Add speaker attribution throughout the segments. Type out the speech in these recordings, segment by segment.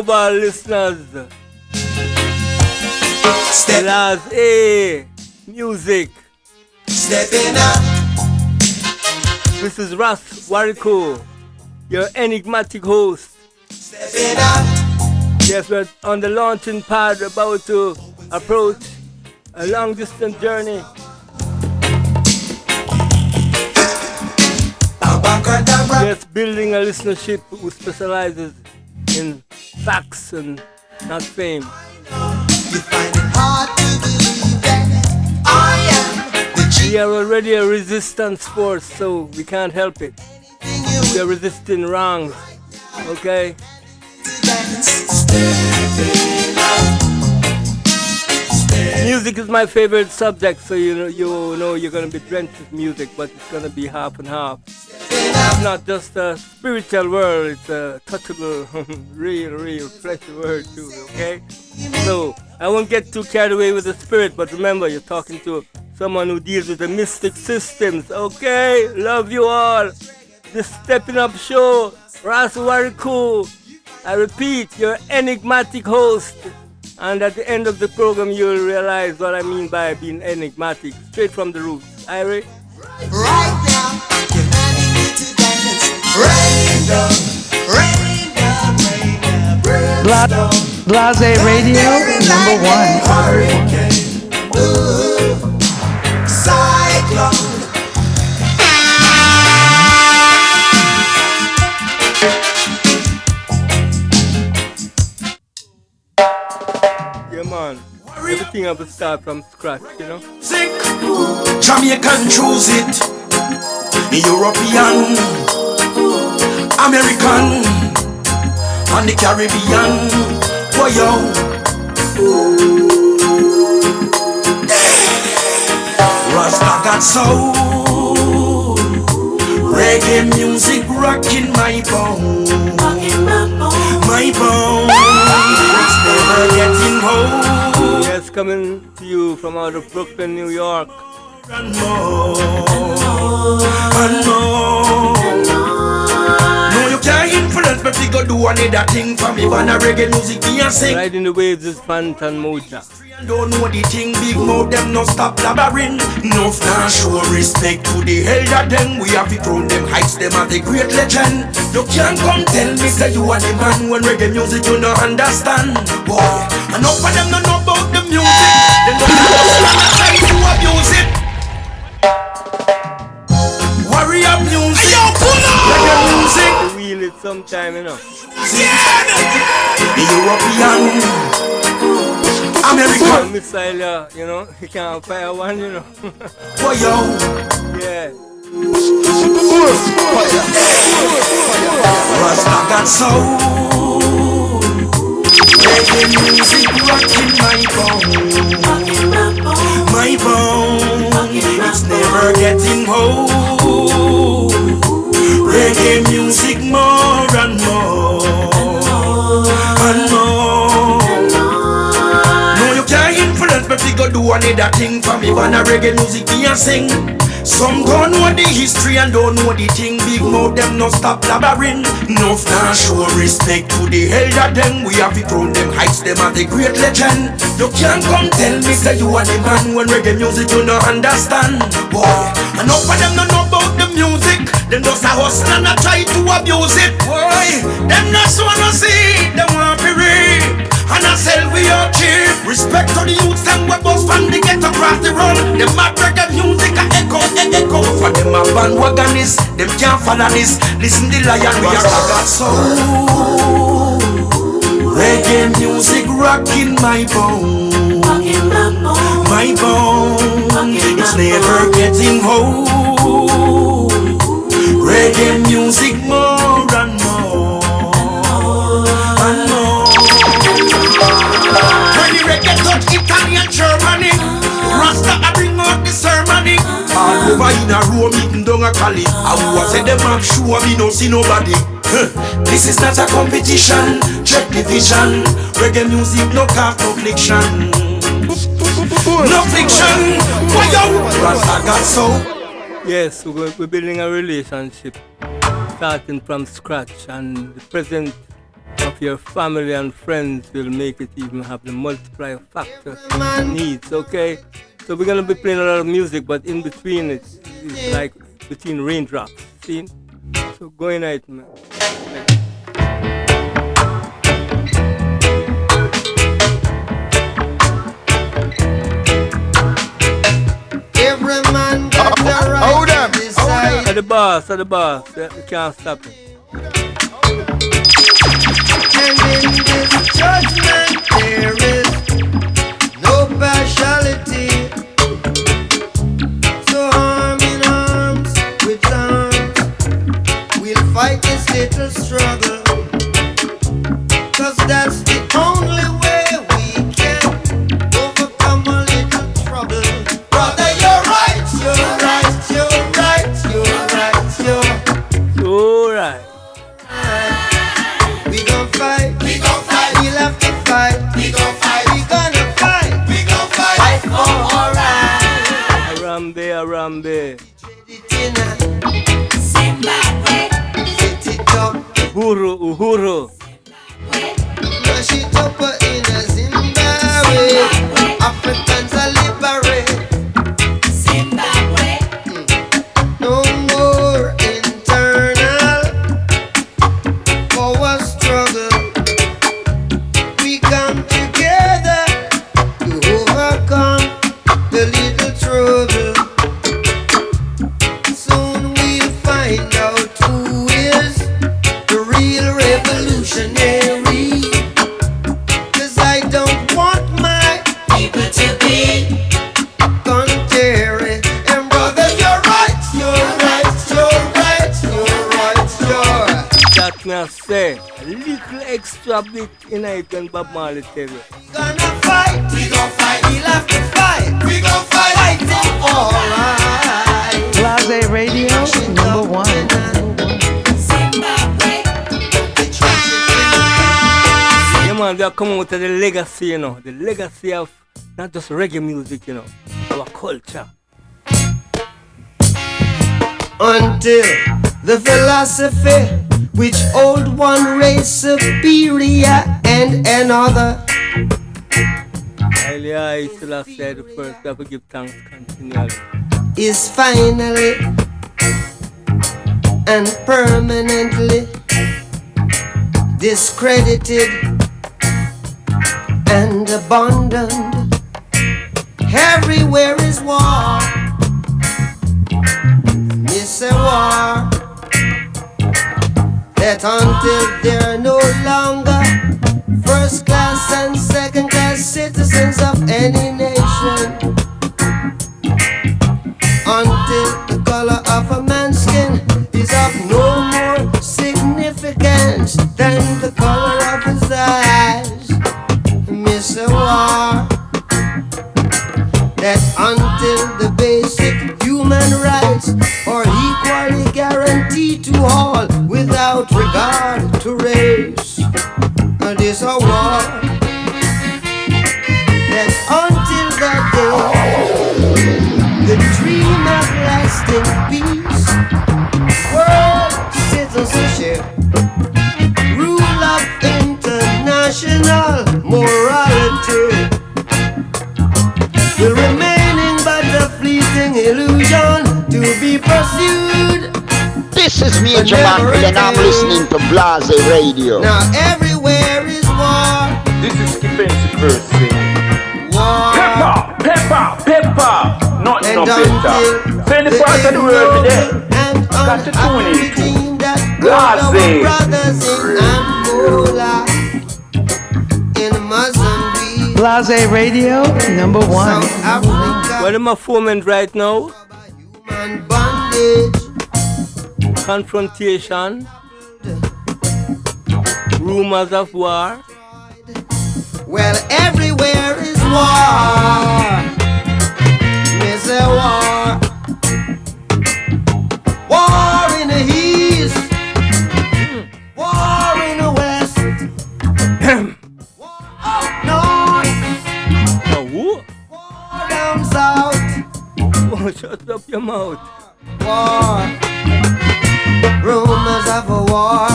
Speaker 1: global listeners. Ras Music.
Speaker 2: Steppin up.
Speaker 1: This is Ras Wariku, your enigmatic host.
Speaker 2: Steppin up.
Speaker 1: Yes, we're on the launching pad, about to approach a long distance journey. Yes, building a listenership who specializes in facts and not fame.
Speaker 2: You find it hard to believe that I am the chief.
Speaker 1: We are already a resistance force, so we can't help it. We are resisting wrongs, okay? Music is my favorite subject, so you know you're gonna be drenched with music, but it's gonna be half and half. It's not just a spiritual world, it's a touchable, real fleshy world too, okay? So, I won't get too carried away with the spirit, but remember, you're talking to someone who deals with the mystic systems, okay? Love you all. This Steppin' Up show, Ras Wariku. I repeat, your enigmatic host. And at the end of the program, you'll realize what I mean by being enigmatic, straight from the roots. Irie?
Speaker 2: Right now, demanding you to dance. Rain down.
Speaker 3: Blaza Radio, number one.
Speaker 2: Hurricane. Ooh. Cyclone.
Speaker 1: Yeah, man. Everything I will start from scratch, you know?
Speaker 4: Sick. Jamaican choose it. European, American, and the Caribbean. Boy, yo. Rasta got soul. Reggae music rocking my bones. My bones. It's never getting old.
Speaker 1: Yes, coming to you from out of Brooklyn, New York.
Speaker 4: And more, and more. No, you can't influence me to go do another thing for me. But a reggae music me and sing.
Speaker 1: Riding the waves is Fantan Moja.
Speaker 4: Don't know the thing, big mouth them no stop blabbering. No now show respect to the elder them. We have to crown them, heights them as a great legend. You can't come tell me say you are the man when reggae music you don't understand. Boy, enough of them don't know about the music. They don't try to abuse it. Warrior music, reggae music.
Speaker 1: We wheel it sometime, you know.
Speaker 4: The European, American,
Speaker 1: Missile, you know, he can't fire one, you know.
Speaker 4: boy, yo.
Speaker 1: Yeah.
Speaker 4: Rasta got soul. Reggae music rocking my bone. My bone, it's never getting old. Reggae music more and more and more. No, you can't influence me to go do another thing for me. But a reggae music me a sing. Some don't know the history and don't know the thing. Big mouth them no stop blabbering. Enough now show respect to the elder them. We have to crown them, heights them as a great legend. You can't come tell me say you are the man when reggae music you don't understand. Boy, enough of them don't know about the music. Them just a hustle and a try to abuse it. Boy, them not wanna see, them want to reap. And I sell we all cheap. Respect to the youths, them we bust from the ghetto across the road. Them mad reggae music a echo. For them a bandwagonists, them can't follow this. Listen the lion, we are got soul. Reggae music rocking my bone. My bone, it's never getting old. Reggae music more and more and more. When the reggae touch Italian, Germany, Rasta I bring out the ceremony. All over in a room, eating down a Cali. I was say them I'm sure me no see nobody. This is not a competition, check division. Reggae music no cause no fiction. No fiction. Why yo? Rasta got so.
Speaker 1: Yes, we're building a relationship, starting from scratch, and the present of your family and friends will make it even have the multiplier factor needs, okay? So we're gonna be playing a lot of music, but in between it's like between raindrops, see? So go in it, man.
Speaker 2: Every man got the right to decide.
Speaker 1: At the boss, you can't stop it.
Speaker 2: And in this judgment there is no partiality. So arm in arms with arms, we'll fight this little struggle. 'Cause that's the only way we can overcome a little trouble. Brother, you're right, you're right, you're right, you're right, you're
Speaker 1: Alright.
Speaker 2: we gon' fight, we'll have to fight, we gonna fight, fight for our right.
Speaker 1: Arambe.
Speaker 2: Zimbabwe, set it up,
Speaker 1: Uhuru.
Speaker 2: mash it up in a Zimbabwe. Africans are liberate. Zimbabwe, no more internal power struggle. We come together to overcome the little trouble. Soon we'll find out who is the real revolutionary. 'Cause I don't want my people to be contrary. And brother, you're right, you're right, you're right, you're right, you're
Speaker 1: That me I say. A little extra bit in it when Bob Marley tell you.
Speaker 2: gonna fight, we gon' fight, we'll have to fight, we gon' fight, fighting alright.
Speaker 3: Blaza Radio, number one.
Speaker 1: Yeah, man, we are coming with the legacy, you know. The legacy of not just reggae music, you know. Our culture.
Speaker 2: Until the philosophy which old one race superior and another
Speaker 1: Highly I still have said the first, we have to give thanks continually.
Speaker 2: is finally and permanently discredited and abandoned. Everywhere is war. It's a war that until they're no longer first class and second class citizens of any nation, until the color of a man's skin is of no more significance than the color of his eyes. Miss a war that until the basic human rights are equally guaranteed to all without regard to race. This a war that until that day the dream of lasting peace, world citizenship, rule of international morality will remaining but a fleeting illusion to be pursued.
Speaker 5: This is Major Manfred and I'm listening to Blaza Radio.
Speaker 2: Now everywhere is war.
Speaker 6: This is Steppin first thing.
Speaker 2: War.
Speaker 6: Pepper, not
Speaker 2: And
Speaker 6: no better. Send the part of the world today.
Speaker 2: And
Speaker 6: Got to tune in.
Speaker 2: unredeemed that
Speaker 6: Blaza.
Speaker 2: our brothers in Angola, in Mozambique,
Speaker 3: Blaza Radio, number one.
Speaker 2: South Africa,
Speaker 1: What am I forming right now?
Speaker 2: human bondage.
Speaker 1: Confrontation. Rumors of war.
Speaker 2: Well, everywhere is war. Miss a war. War in the east. War in the west. War up north.
Speaker 1: Oh, who?
Speaker 2: War down south.
Speaker 1: Oh, shut up your mouth.
Speaker 2: War. Rumors of a war.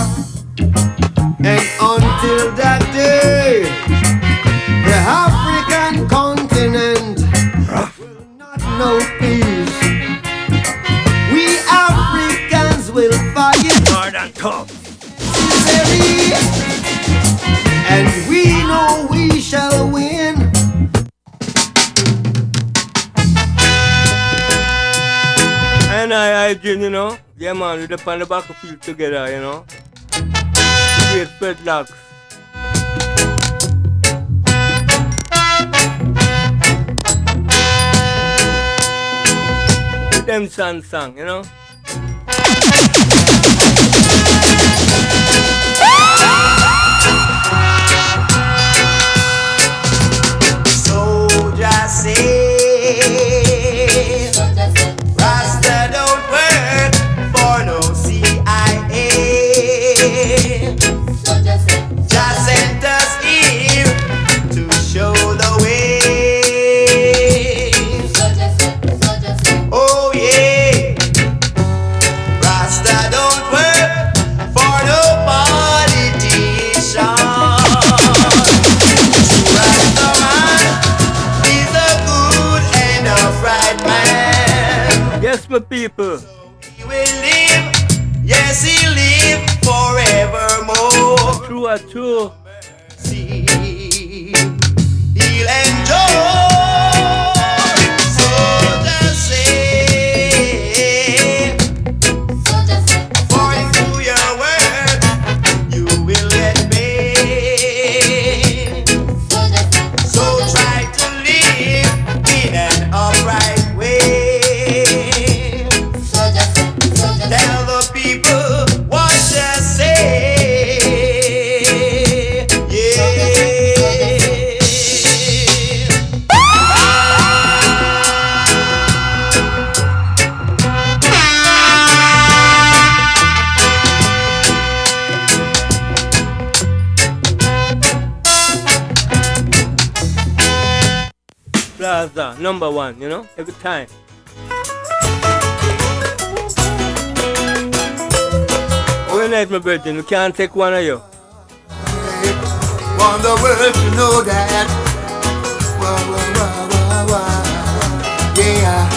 Speaker 2: And until that day, the African continent will not know peace. We Africans will fight
Speaker 1: hard and tough.
Speaker 2: And we know we shall win.
Speaker 1: And I you know, yeah man, we're up on the battlefield together, you know. Great dreadlocks. Redemption song, you know.
Speaker 4: Soldier say, Rasta don't work for no CIA. Just sent us here to show the way. Oh yeah, Rasta don't work for no politician. Rasta man is a good and upright man.
Speaker 1: Yes, my people.
Speaker 4: He will live, yes he live forevermore.
Speaker 1: True or true.
Speaker 4: See, he'll enjoy. Soldiers say, for through your word, you will get paid. So try to live in an upright way. Tell the people what to say.
Speaker 1: Blaza, number one, you know, every time. Oh, night, my virgin, we can't take one of you.
Speaker 2: Want the world to know that. Wah, wah, wah, wah, wah. Yeah,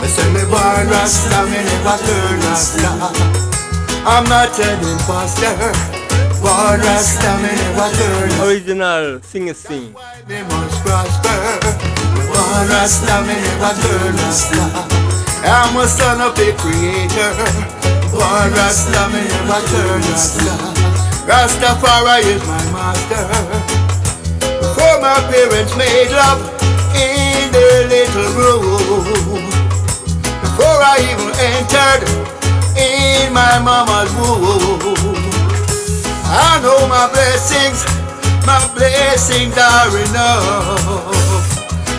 Speaker 2: I say me born Rasta, me never turn Rasta. I'm not an imposter. Born Rasta, me never turn Rasta.
Speaker 1: Original sing.
Speaker 2: Me must prosper. Born Rasta, me never turn Rasta. I'm a son of the Creator. Born Rasta, me never turn Rasta. Rastafari is my master. Before my parents made love in their little room, before I even entered in my mama's womb, I know my blessings are enough.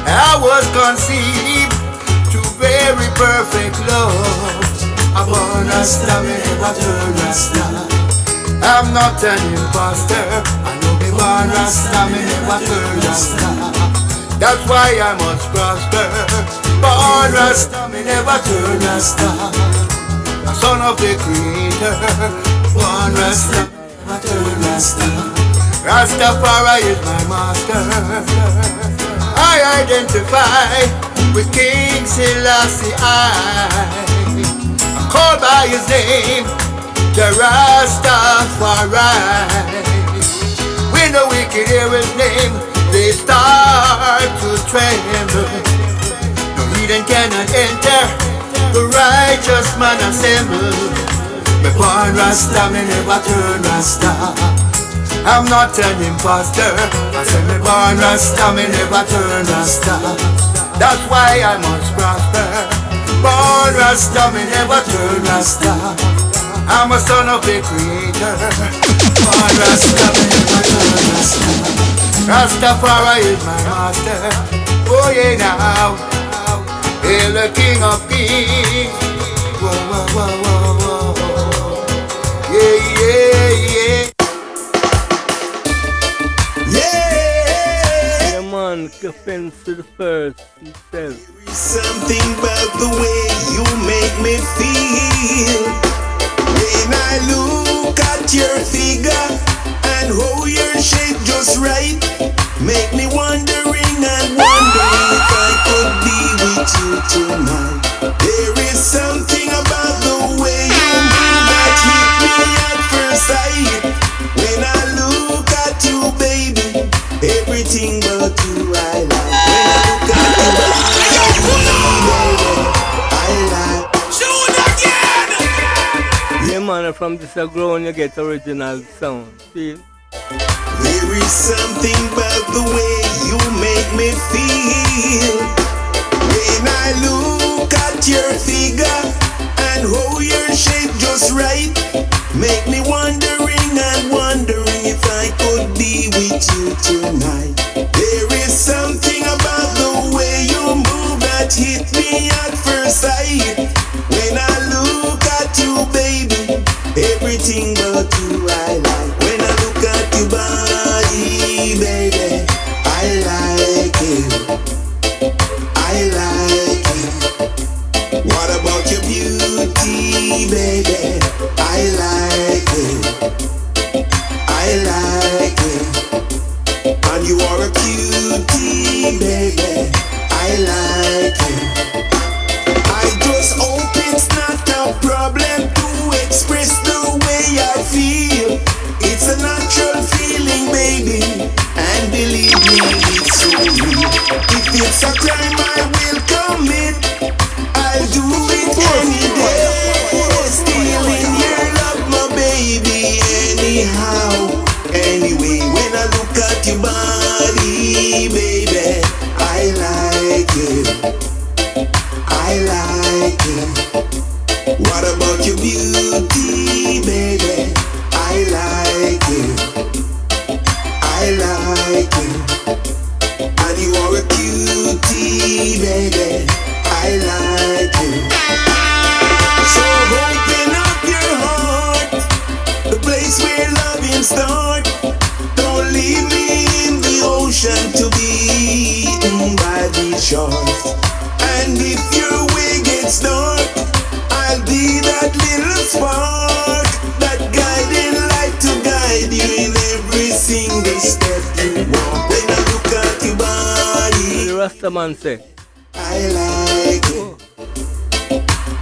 Speaker 2: I was conceived to very perfect love. I'm born Rasta, me never turn Rasta. I'm not an imposter. I know me born Rasta, me never turn Rasta. That's why I must prosper. Born Rasta, me never turn Rasta. The son of the Creator. Born Rasta, never turn Rasta. Rastafari is my master. I identify with King Selassie I'm called by his name, the Rastafari. When the wicked hear his name, they start to tremble. No heathen cannot enter, the righteous man assemble. Me born Rasta, me never turn Rasta. I'm not an imposter. I say me born Rasta, me never turn Rasta. That's why I must prosper. Born Rasta, me never turn Rasta. I'm a son of the Creator. Born Rasta, me never turn Rasta. Rastafari is my master. Oh yeah now, hail the King of Kings. Whoa, whoa, whoa, whoa, whoa. Yeah, yeah, yeah.
Speaker 1: Yeah, man, Steppin to the first, he says.
Speaker 4: Something about the way you make me feel. When I look at your figure and hold your shape just right. Make me wondering and wondering if I could be with you tonight. There is something about the way you move that hit me at first sight. When I look at you, baby, everything but you I like. When I look at you, baby, I like. Shoot again!
Speaker 1: Yeah, man, from this ground you get original sound. See?
Speaker 4: There is something about the way you make me feel. When I look at your figure and hold your shape just right, make me wondering and wondering if I could be with you tonight. There is something about the way you move that hit me at first sight. When I look at you, baby, everything but you I like. When I look at your body, baby, I like it. I like it. What about your beauty, baby? I like it. I like it. And you are a cutie, baby. I like it. I just hope it's not a problem to express the way I feel. It's a natural feeling, baby, and believe me, it's so real. If it's a crime I will commit, I'll do it any day. Stealing your love, my baby, anyhow, anyway. When I look at your body, baby, I like it. I like it. What about your beauty, baby? I like it. I like it. And you are a cutie, baby. I like it. So open up your heart, the place where loving start. Don't leave me in the ocean to be eaten by the sharks. And if your way gets dark, I'll be that little spark, that guiding light to guide you in every single step you walk. When I look at your body,
Speaker 1: The Rasta man say,
Speaker 4: I like it.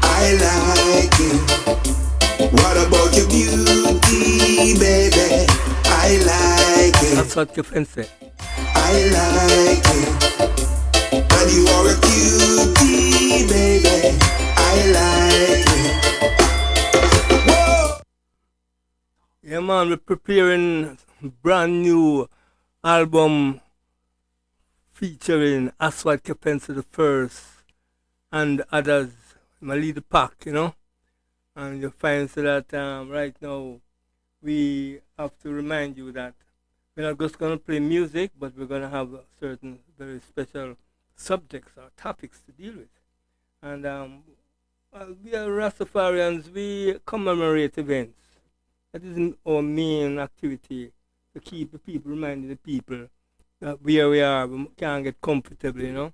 Speaker 4: I like it. What about your beauty, baby? I like it.
Speaker 1: that's what your friend say.
Speaker 4: I like it. And you are a cutie, baby. I like it. Whoa!
Speaker 1: Yeah, man, we're preparing brand new album featuring Aswad Kepensa the First and others. My lead the pack, you know. And you'll find so that right now we have to remind you that we're not just going to play music, but we're going to have certain very special subjects or topics to deal with. And we are Rastafarians, we commemorate events. That is our main activity, to keep the people, reminding the people that where we are, we can't get comfortable, you know.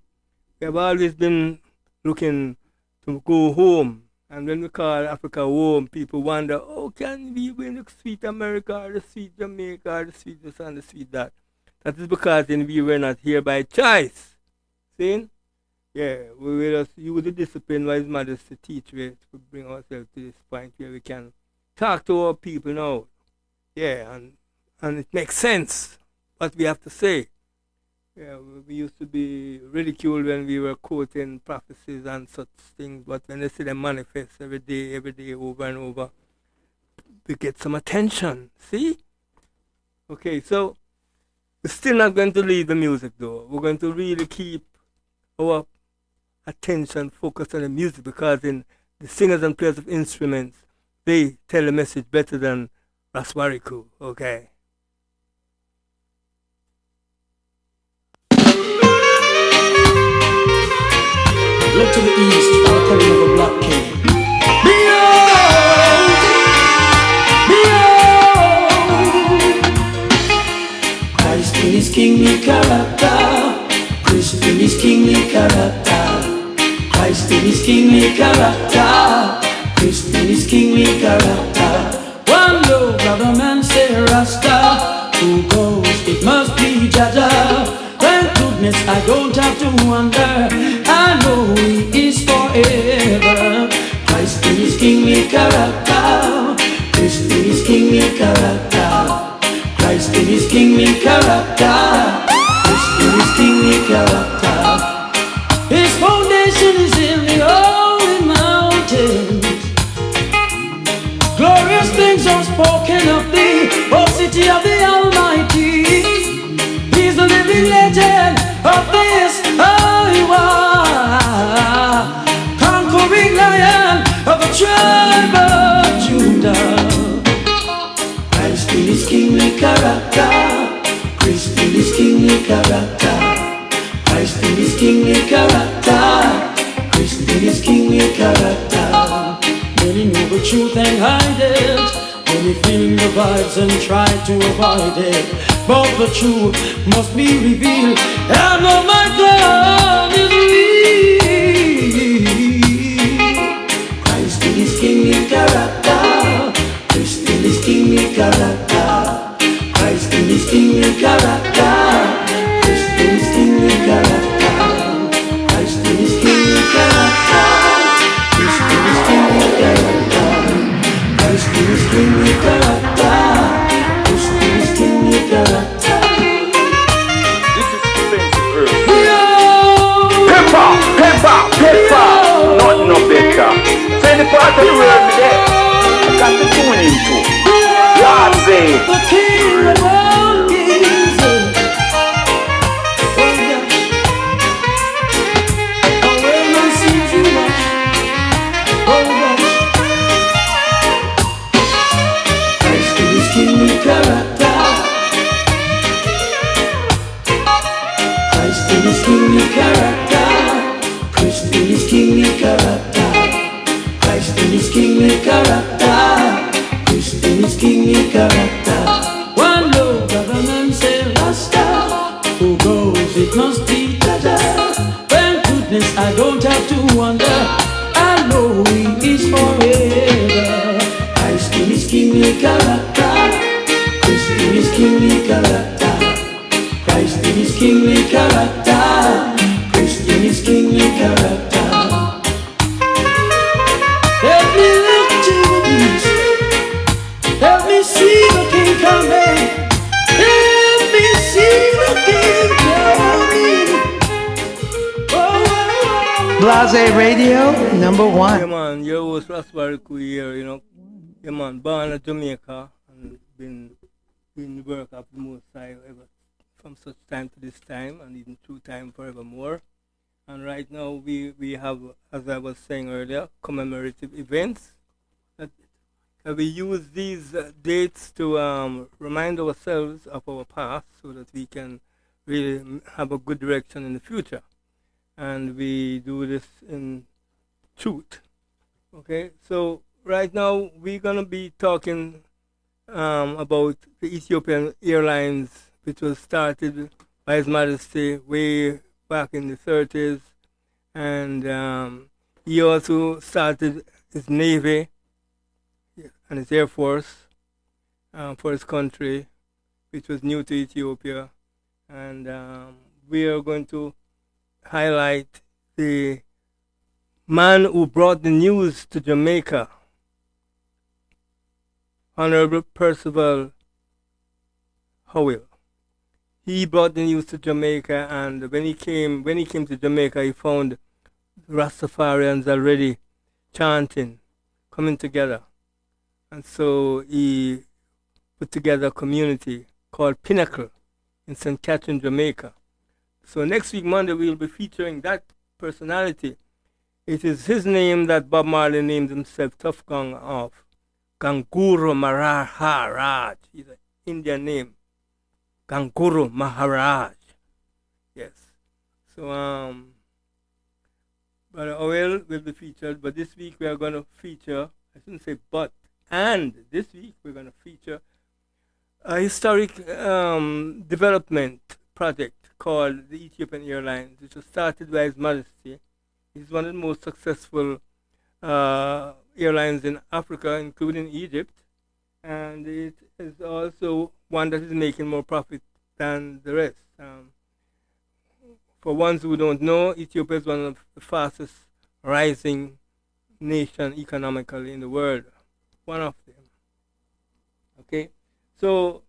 Speaker 1: We have always been looking to go home. And when we call Africa home, people wonder, oh, can we win the sweet America or the sweet Jamaica or the sweet this and the sweet that? That is because then we were not here by choice. See? Yeah, we will just use the discipline by His Majesty to teach us to bring ourselves to this point where we can talk to our people now. Yeah, and it makes sense what we have to say. Yeah, we used to be ridiculed when we were quoting prophecies and such things, but when they see them manifest every day, over and over, we get some attention. See? Okay, so we're still not going to leave the music though. We're going to really keep our attention focused on the music, because in the singers and players of instruments, they tell the message better than Ras Wariku. Okay.
Speaker 7: Look to the east for the coming of a black king. Christ in his kingly character. Christ in his kingly character. Christ in his kingly character. Christ in his kingly character. One low brother man say Rasta. goodness, I don't have to wonder. I know He is forever. Christ in His kingly character. Christ in His kingly character. Christ in His kingly character. Christ in His kingly character. His foundation is in the holy mountains. Glorious things are spoken of thee, O city of the Almighty. He's the living legend of this Iowa, conquering lion of the tribe of Judah. Christ in His kingly character. Christ in His kingly character. Christ in His kingly character. Christ in His kingly character. Many know the truth and hide it. Many feeling the vibes and try to avoid it. But the truth must be revealed. I know my God is real. Christ in His kingly character. Christ in His kingly character. Christ in His kingly character. Christ in His kingly character. Christ in His kingly character. Christ in His kingly character. Christ in His kingly character. Christ in His kingly character.
Speaker 6: This is defensive earth. Pepper, pepper, pepper. Not no better. Say the part of the world me there. I got to tune into. Blaza.
Speaker 7: The king of all kings. Oh when I see you much. Oh gosh. Christ in His kingly character. Christ in His kingly character. Christ in His kingly character. Christ in His kingly character. Christ in His kingly character. One low government say Rasta. Who goes it must be Jaja. Well goodness, I don't have to wonder. I know He is forever. Christ in His kingly character. Christ in His kingly character. Christ in His kingly character. Christ in His kingly character. Help me look to the east. Help me see the King coming. Help me see the King coming. Oh, oh, oh.
Speaker 3: Blaza Radio number
Speaker 1: Yeah,
Speaker 3: one.
Speaker 1: man, your host Ras Wariku here, you know. Yeah, man, born in Jamaica and been doing the work of the Most High ever from such time to this time and even through time forevermore. And right now we have, as I was saying earlier, commemorative events that we use these dates to remind ourselves of our past so that we can really have a good direction in the future. And we do this in truth. Okay, so right now we're gonna be talking about the Ethiopian Airlines, which was started by His Majesty way back in the 30s, and he also started his Navy and his Air Force for his country, which was new to Ethiopia, and we are going to highlight the man who brought the news to Jamaica, Honorable Percival Howell. He brought the news to Jamaica, and when he came to Jamaica, he found Rastafarians already chanting, coming together, and so he put together a community called Pinnacle in St. Catherine, Jamaica. So next week, Monday, we'll be featuring that personality. It is his name that Bob Marley named himself Tough Gang of. Ganguru Maharaj. He's an Indian name. Ganguru Maharaj. Yes. So, Brother Owell will be featured, but this week we are going to feature, I shouldn't say but, and this week we're going to feature a historic development project called the Ethiopian Airlines, which was started by His Majesty. It's one of the most successful airlines in Africa, including Egypt, and it is also one that is making more profit than the rest. For ones who don't know, Ethiopia is one of the fastest rising nation economically in the world. One of them. Okay? So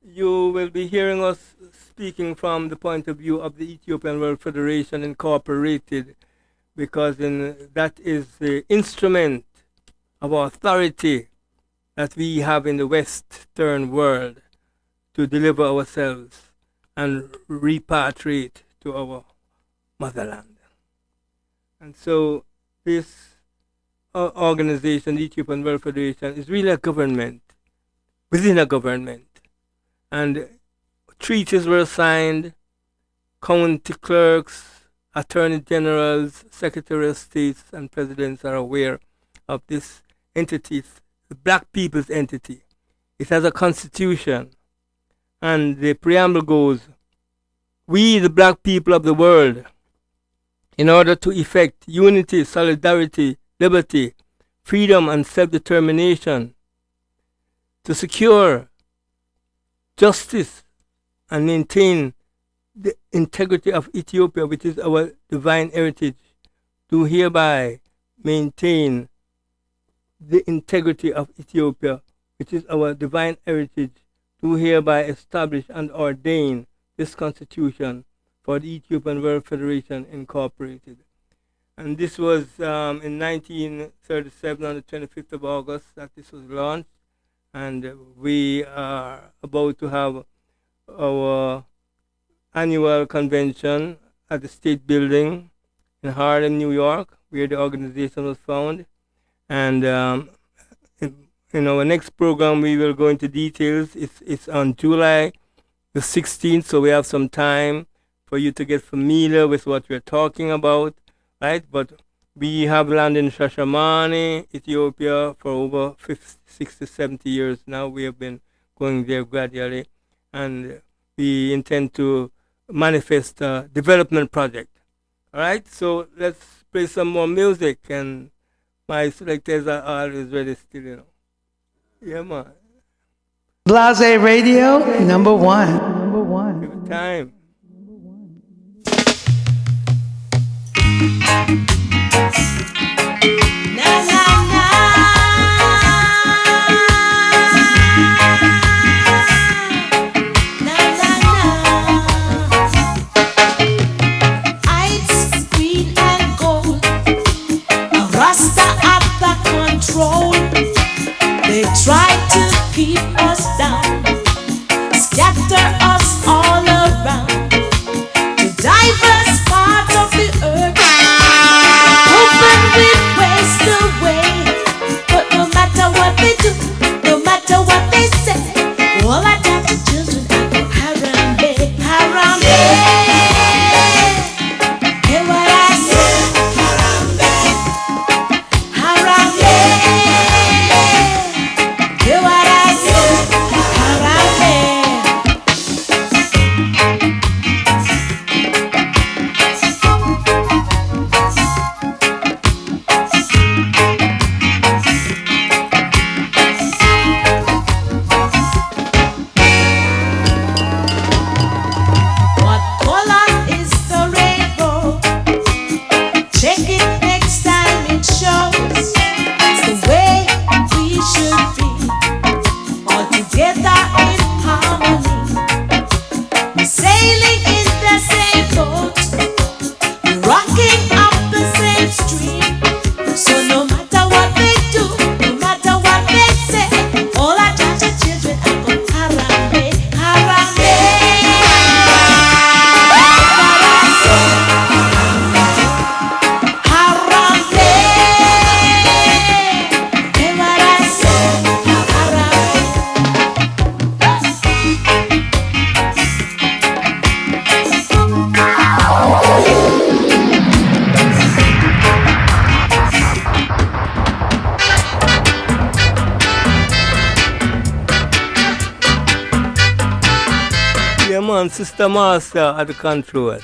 Speaker 1: you will be hearing us speaking from the point of view of the Ethiopian World Federation Incorporated, because that is the instrument of authority that we have in the Western world to deliver ourselves and repatriate to our motherland. And so this organization, the Ethiopian World Federation, is really a government within a government. And treaties were signed, county clerks, attorney generals, secretary of states, and presidents are aware of this entity, the black people's entity. It has a constitution, and the preamble goes, "We, the black people of the world, in order to effect unity, solidarity, liberty, freedom, and self-determination, to secure justice and maintain the integrity of Ethiopia, which is our divine heritage, do hereby maintain the integrity of Ethiopia, which is our divine heritage, do hereby establish and ordain this constitution for the Ethiopian World Federation Incorporated." And this was in 1937, on the 25th of August, that this was launched. And we are about to have our annual convention at the State Building in Harlem, New York, where the organization was found. And in our next program, we will go into details. It's on July the 16th, so we have some time for you to get familiar with what we're talking about, right? But we have land in Shashamane, Ethiopia, for over 50, 60, 70 years now. We have been going there gradually, and we intend to manifest a development project. All right, so let's play some more music, and my selectors are always ready still, you know. Yeah, man.
Speaker 3: Blaza Radio, number one. Number one.
Speaker 1: Give it time.
Speaker 8: They try to keep us down, scatter us all around to diverse parts of the earth, hoping we'd waste away. But no matter what they do, no matter what they say, all I got the children are Harambe, Harambe. Hear what I say? Harambe, Harambe. Hear what I say? Harambe. What color is the rainbow? Check it next time it shows. It's the way we should be, all together in harmony. We're sailing in the same boat, we're rocking up the same stream. So no matter what they do, no matter what they say, all our Jaja children are going Harambe, Harambe. Harambe. Hear what I say? Harambe.
Speaker 1: Yeah, man, Sister Master at the control.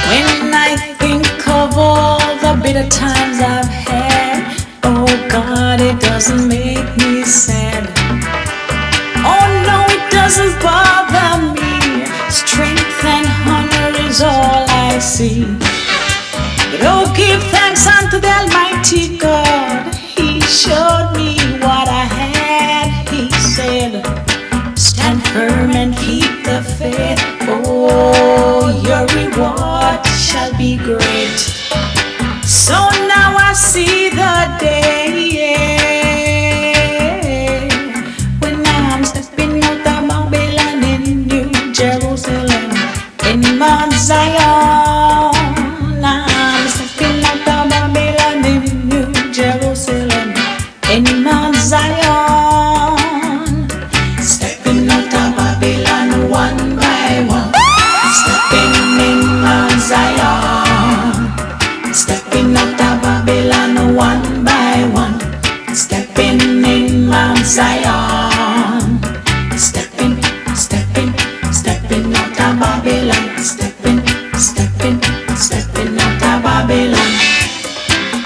Speaker 8: When I think of all the bitter times I've had, oh God, it doesn't make me sad. Oh no, said, stand firm and keep the faith. Oh, your reward shall be great. So now I see the day when I'm stepping out of Babylon in New Jerusalem, in Mount Zion. I'm stepping out of Babylon in New Jerusalem, in Mount Zion. Stepping out of Babylon one by one, stepping in Mount Zion. Stepping out of Babylon one by one, stepping in Mount Zion. Stepping, stepping, stepping out of Babylon. Stepping, stepping, stepping out of Babylon.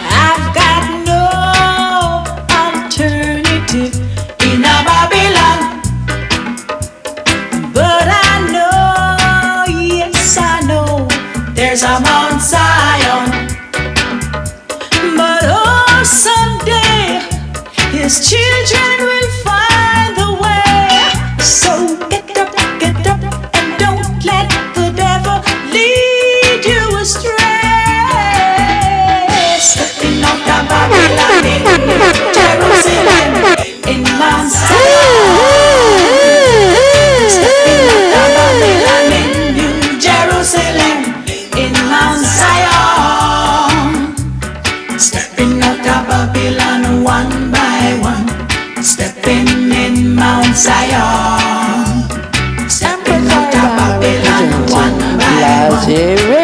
Speaker 8: I've got no alternative in a Babylon, but I know, yes I know, there's a Mount Zion. But oh, someday his children will find the way. So get up, and don't let the devil lead you astray. Stepping out of Babylon in Jerusalem, in Mount Zion. Stepping out of Babylon in New Jerusalem, in Mount Zion. Stepping out of Babylon one by one, stepping in Mount Zion. Stepping out of Babylon one by one,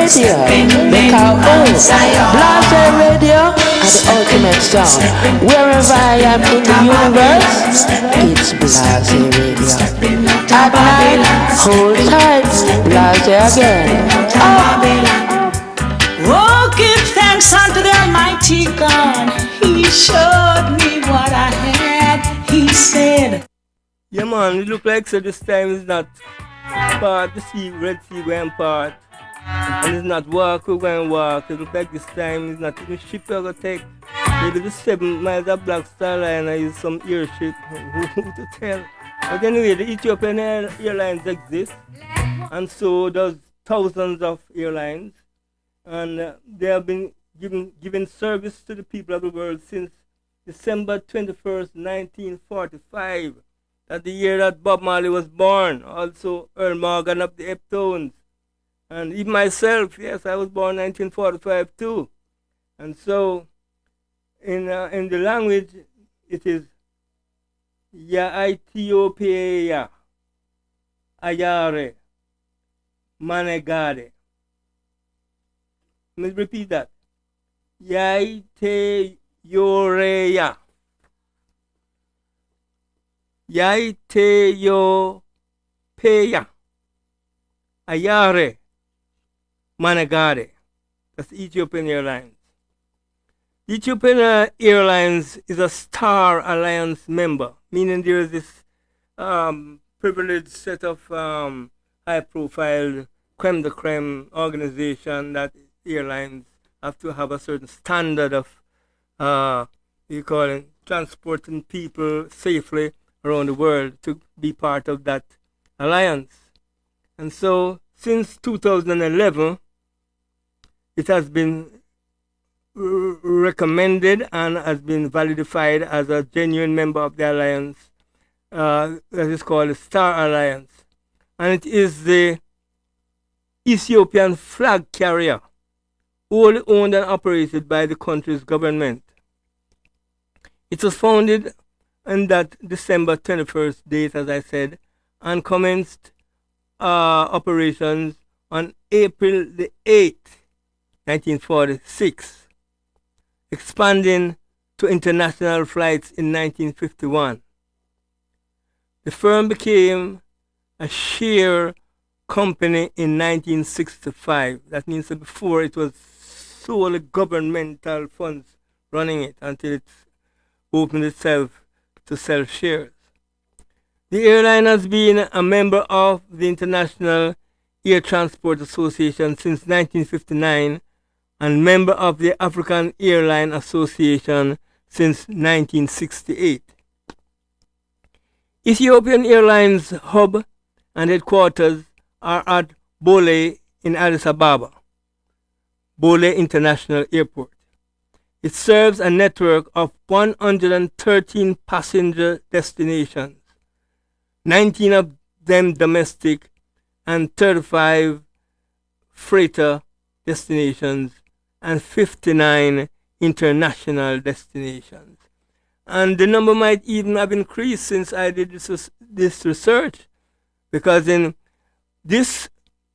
Speaker 8: stepping in Mount Zion.
Speaker 7: Blaza Radio are the ultimate sound. Wherever I am in the universe, it's Blaza Radio. At night, hold tight, Blaza again.
Speaker 8: Oh, give thanks unto the Almighty God. He showed me what I had. He said,
Speaker 1: Yeah, man, it look like so this time is not part the sea, Red Sea going part. And it's not walk, we're going to walk. It look like this time is not even ship we're going to take. Maybe the 7 miles of Black Star Line is some airship. Who to tell? But anyway, the Ethiopian Airlines exist. And so does thousands of airlines. And they have been giving service to the people of the world since December 21st, 1945. That's the year that Bob Marley was born. Also Earl Morgan of the Heptones. And even myself, yes, I was born 1945 too. And so in the language, it is Ya Ethiopia Ayare Manegade. Let me repeat that. Yaite Yoreya. Yaite Yopeya. Ayare Managare. That's Ethiopian Airlines. Ethiopian Airlines is a Star Alliance member, meaning there is this privileged set of high-profile creme de creme organization that airlines have to have a certain standard of, transporting people safely around the world to be part of that alliance. And so, since 2011, it has been recommended and has been validated as a genuine member of the alliance that is called the Star Alliance. And it is the Ethiopian flag carrier, wholly owned and operated by the country's government. It was founded on that December 21st date, as I said, and commenced operations on April the 8th, 1946, expanding to international flights in 1951. The firm became a share company in 1965. That means that before it was solely governmental funds running it until it opened itself to sell shares. The airline has been a member of the International Air Transport Association since 1959 and member of the African Airline Association since 1968. Ethiopian Airlines hub and headquarters are at Bole in Addis Ababa, Bole International Airport. It serves a network of 113 passenger destinations, 19 of them domestic and 35 freighter destinations and 59 international destinations. And the number might even have increased since I did this research, because in this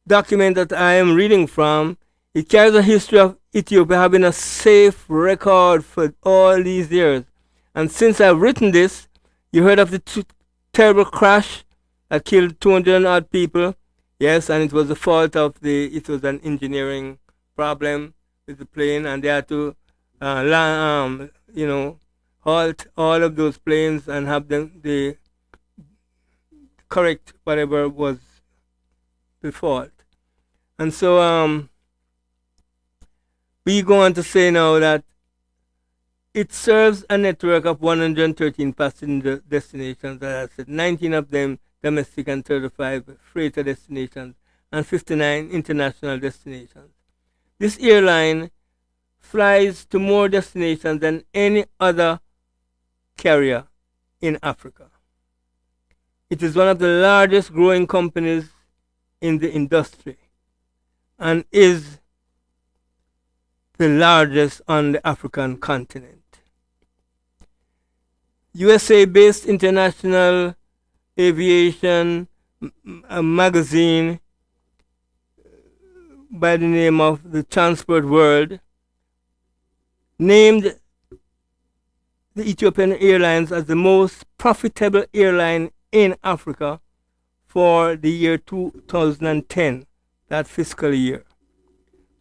Speaker 1: document that I am reading from, it carries a history of Ethiopia having a safe record for all these years. And since I've written this, you heard of the terrible crash that killed 200 odd people. Yes, and it was the fault of it was an engineering problem with the plane, and they had to, halt all of those planes and have the correct whatever was the fault. And so we go on to say now that it serves a network of 113 passenger destinations, as I said, 19 of them domestic and 35 freighter destinations, and 59 international destinations. This airline flies to more destinations than any other carrier in Africa. It is one of the largest growing companies in the industry and is the largest on the African continent. USA-based International Aviation magazine by the name of the Transport World named the Ethiopian Airlines as the most profitable airline in Africa for the year 2010, that fiscal year.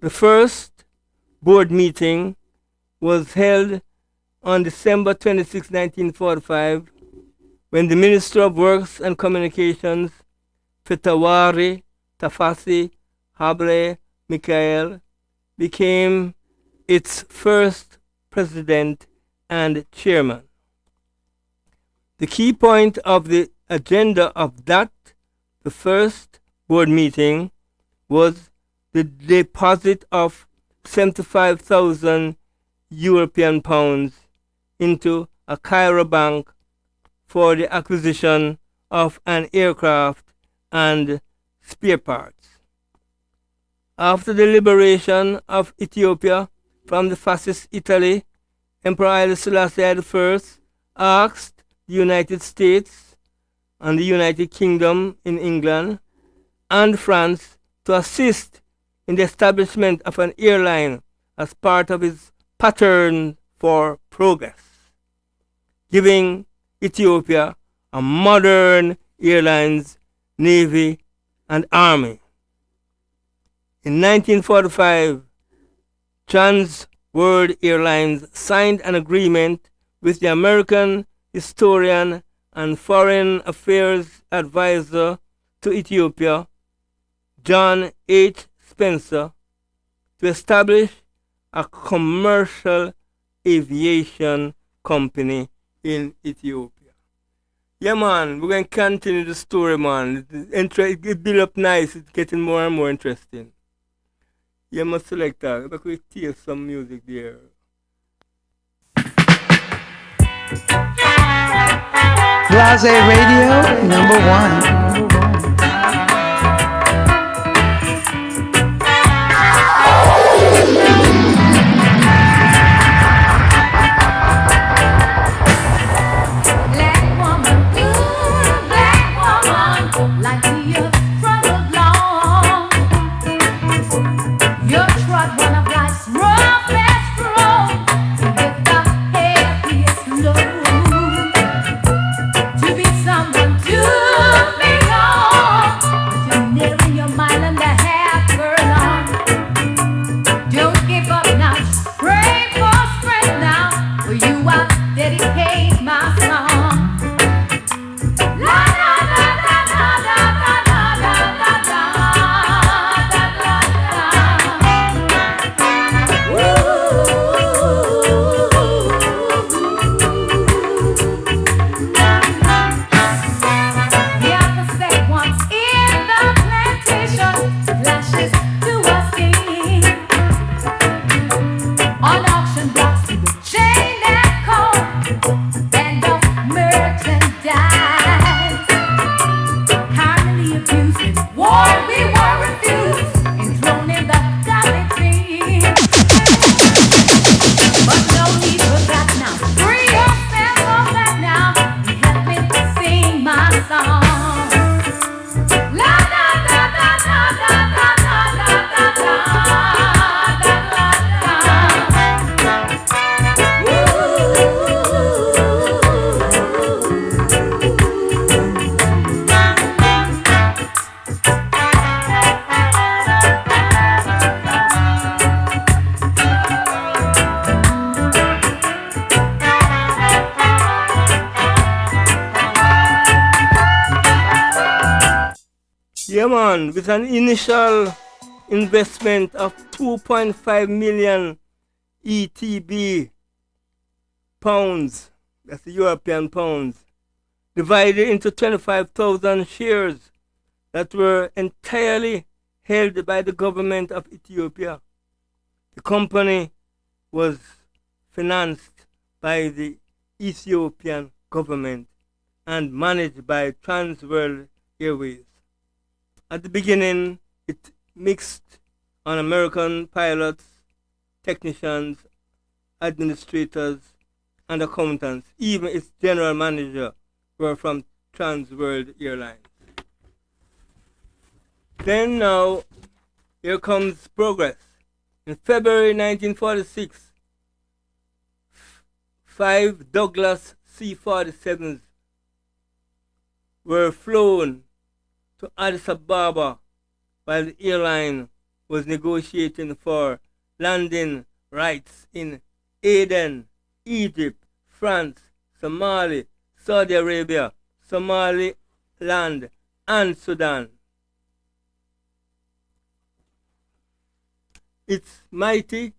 Speaker 1: The first board meeting was held on December 26, 1945, when the Minister of Works and Communications, Fetawari Tafasi Hable Michael, became its first president and chairman. The key point of the agenda of the first board meeting, was the deposit of 75,000 European pounds into a Cairo bank for the acquisition of an aircraft and spare parts. After the liberation of Ethiopia from the fascist Italy, Emperor Haile Selassie I asked the United States and the United Kingdom in England and France to assist in the establishment of an airline as part of his pattern for progress, giving Ethiopia a modern airlines, navy, and army. In 1945, Trans World Airlines signed an agreement with the American historian and foreign affairs advisor to Ethiopia, John H. Spencer, to establish a commercial aviation company in Ethiopia. Yeah, man, we're going to continue the story, man. It build up nice. It's getting more and more interesting. Yeah, must select that. But we hear some music there.
Speaker 3: Blaza Radio, #1.
Speaker 8: To be someone to
Speaker 1: Yeah, man, with an initial investment of 2.5 million ETB pounds, that's the European pounds, divided into 25,000 shares that were entirely held by the government of Ethiopia. The company was financed by the Ethiopian government and managed by Trans World Airways. At the beginning, it mixed on American pilots, technicians, administrators, and accountants. Even its general manager were from Trans World Airlines. Then now, here comes progress. In February 1946, 5 Douglas C-47s were flown to Addis Ababa while the airline was negotiating for landing rights in Aden, Egypt, France, Somalia, Saudi Arabia, Somaliland, and Sudan. It's mighty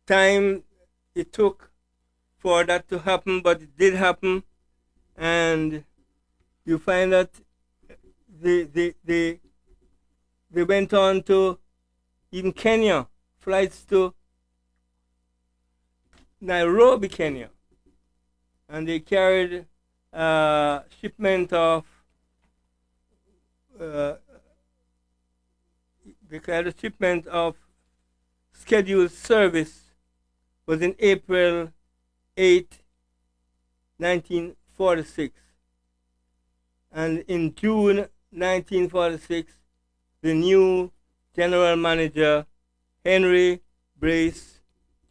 Speaker 1: time it took for that to happen, but it did happen, and you find that they went on to even Kenya, flights to Nairobi, Kenya, and they carried a shipment of scheduled service was in April 8, 1946. And in June 1946, the new general manager, Henry Brace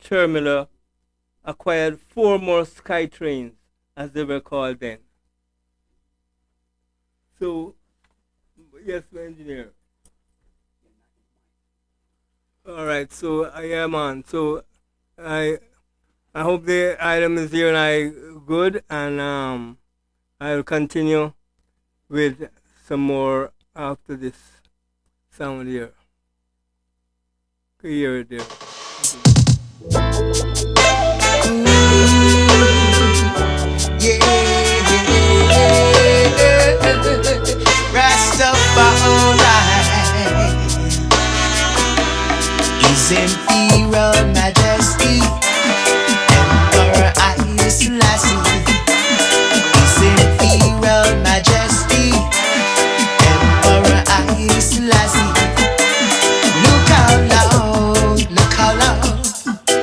Speaker 1: Chermiller, acquired 4 more Sky Trains, as they were called then. So, yes, my engineer. All right, so I am on. So I hope the item is here and I good, and I'll continue with some more after this sound here. Hear it there.
Speaker 2: Rastafari, His Imperial Majesty, Emperor Haile Selassie. His Imperial Majesty, Emperor Haile Selassie. Look how long,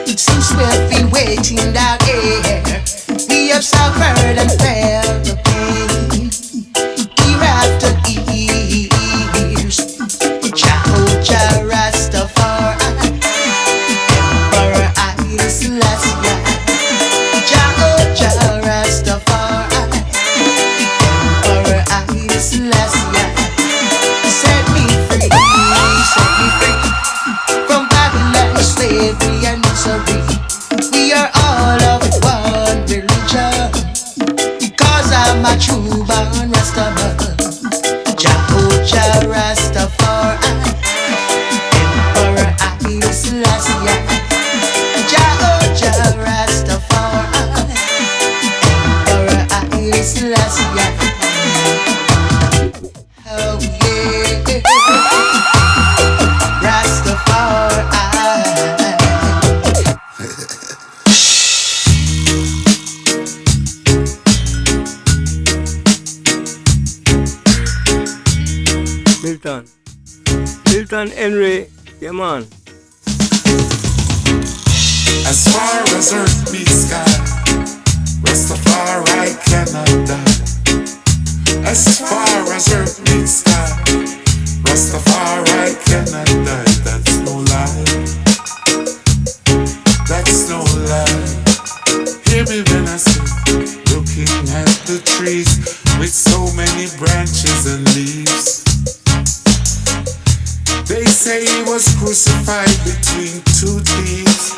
Speaker 2: since we've been waiting down here. We have suffered and felt the pain, year after years. Jah Rastafari, Emperor Haile Selassie. Jah Rastafari, Emperor Haile Selassie. Set me free from Babylon, slavery and misery. We are all of one religion, because I'm a true born Rastaman. Jah Rastafari, Emperor Haile Selassie. Jah Rastafari, Emperor Haile Selassie. Oh yeah, Rastafari.
Speaker 1: Milton Henry, yeah man.
Speaker 9: As far as earth meets sky, Rastafari cannot die. As far as earth meets sky, Rastafari cannot die. That's no lie. That's no lie. Hear me when I say, looking at the trees with so many branches and leaves. They say he was crucified between 2 thieves.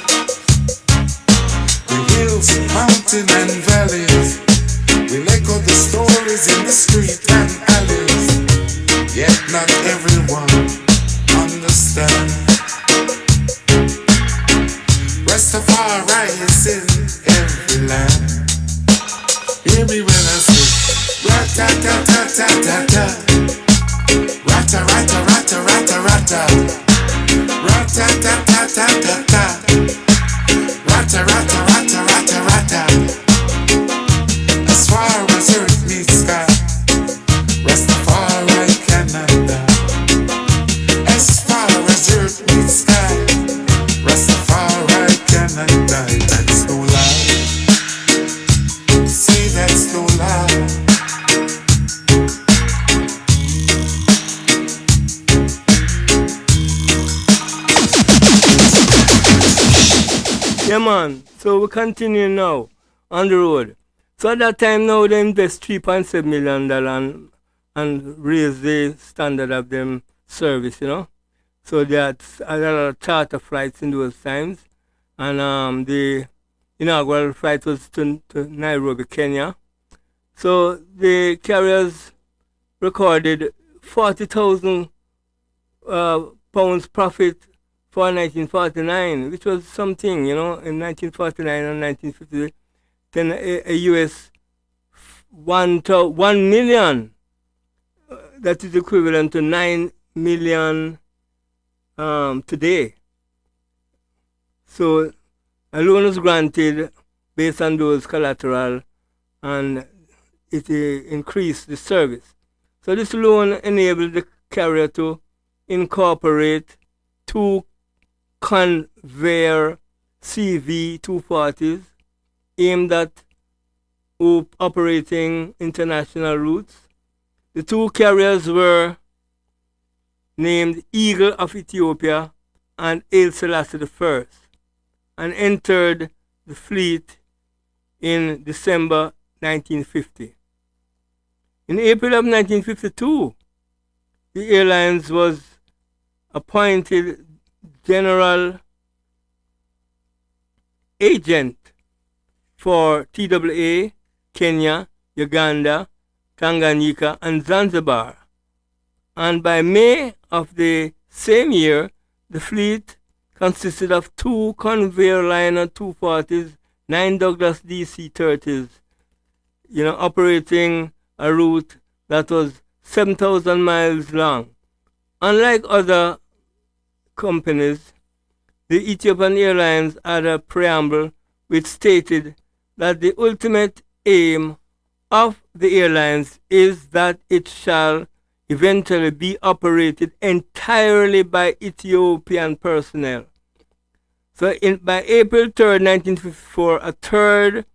Speaker 9: The hills, mountain and valleys will echo the stories in the street and alleys. yet not everyone understand. Rastafari is in every land. Hear me when I say rat-ta-ta-ta-ta-ta-ta, rata-rata-rata-rata-rata, rat-ta-ta-ta-ta-ta-ta, rata-rata-rata-rata-rata. As far as earth meets sky, Rastafari cannot die. As far as earth meets sky, Rastafari cannot die. That's no lie. Say that's no lie.
Speaker 1: Yeah, man. So we continue now on the road. So at that time now they invest $3.7 million and raise the standard of them service, you know. So they had a lot of charter flights in those times. And the inaugural flight was to Nairobi, Kenya. So the carriers recorded 40,000 pounds profit for 1949, which was something, you know, in 1949 and 1950. Then a US 1 million, that is equivalent to 9 million today. So a loan was granted based on those collateral, and it increased the service. So this loan enabled the carrier to incorporate 2 conveyor CV-240s aimed at operating international routes. The 2 carriers were named Eagle of Ethiopia and Haile Selassie I, and entered the fleet in December 1950. In April of 1952, the airlines was appointed general agent for TWA, Kenya, Uganda, Tanganyika, and Zanzibar. And by May of the same year, the fleet consisted of 2 conveyor liner 240s, 9 Douglas DC-30s, you know, operating a route that was 7,000 miles long. Unlike other companies, the Ethiopian Airlines had a preamble which stated that the ultimate aim of the airlines is that it shall eventually be operated entirely by Ethiopian personnel. So by April 3rd, 1954, a 3rd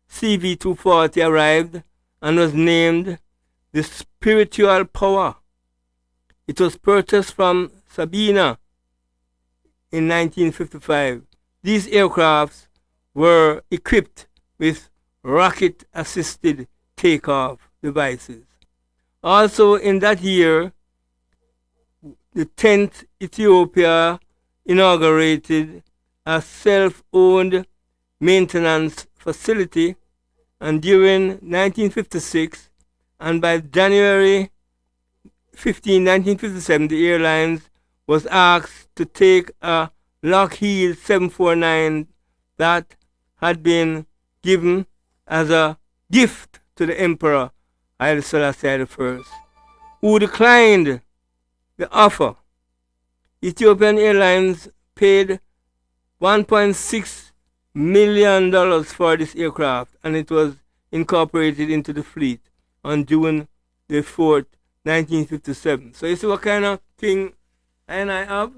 Speaker 1: CV-240 arrived and was named the Spiritual Power. It was purchased from Sabina in 1955. These aircrafts were equipped with rocket-assisted takeoff devices. Also in that year, the 10th Ethiopia inaugurated a self-owned maintenance facility, and during 1956 and by January 15, 1957, the airlines was asked to take a Lockheed 749 that had been given as a gift to the Emperor Haile Selassie I, who declined the offer. Ethiopian Airlines paid $1.6 million for this aircraft, and it was incorporated into the fleet on June the 4th, 1957. So you see what kind of thing I have?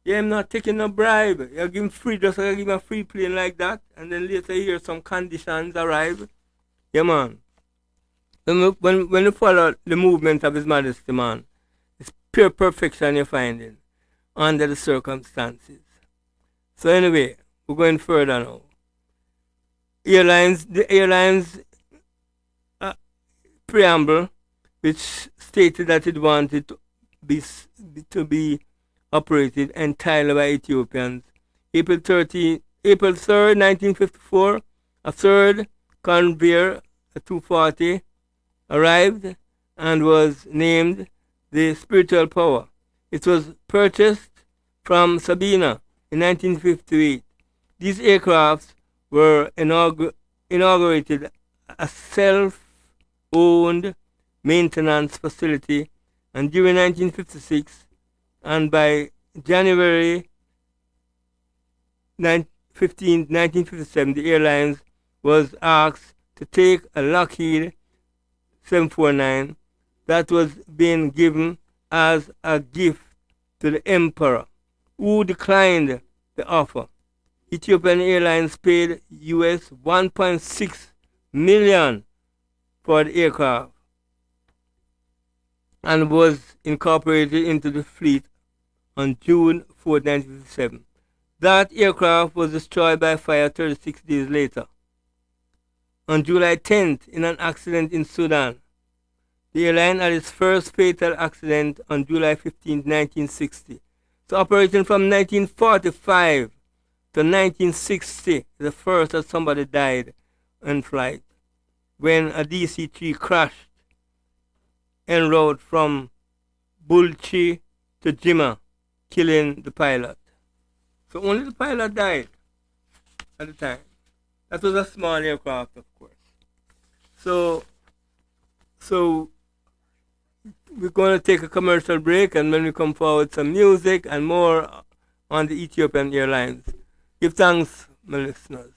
Speaker 1: Yeah, I'm not taking no bribe. You give him free, just like I give him a free plane like that, and then later here some conditions arrive. Yeah, man. When you follow the movement of His Majesty, man, it's pure perfection you're finding under the circumstances. So anyway, we're going further now. The airlines preamble, which stated that it wanted to be operated entirely by Ethiopians. April 3rd, 1954, a 3rd conveyor, a 240, arrived and was named the spiritual power. It was purchased from Sabina in 1958. These aircrafts were inaugurated as self-owned maintenance facility, and during 1956 and by January 1957, the airlines was asked to take a Lockheed 749 that was being given as a gift to the emperor, who declined the offer. Ethiopian Airlines paid US $1.6 million for the aircraft and was incorporated into the fleet on June 4, 1957. That aircraft was destroyed by fire 36 days later. On July 10th, in an accident in Sudan, the airline had its first fatal accident on July 15, 1960. So operating from 1945 to 1960, the first that somebody died in flight when a DC-3 crashed en route from Bulchi to Jimma, killing the pilot. So only the pilot died at the time. That was a small aircraft, of course. So we're going to take a commercial break, and when we come forward, some music and more on the Ethiopian Airlines. Give thanks, my listeners.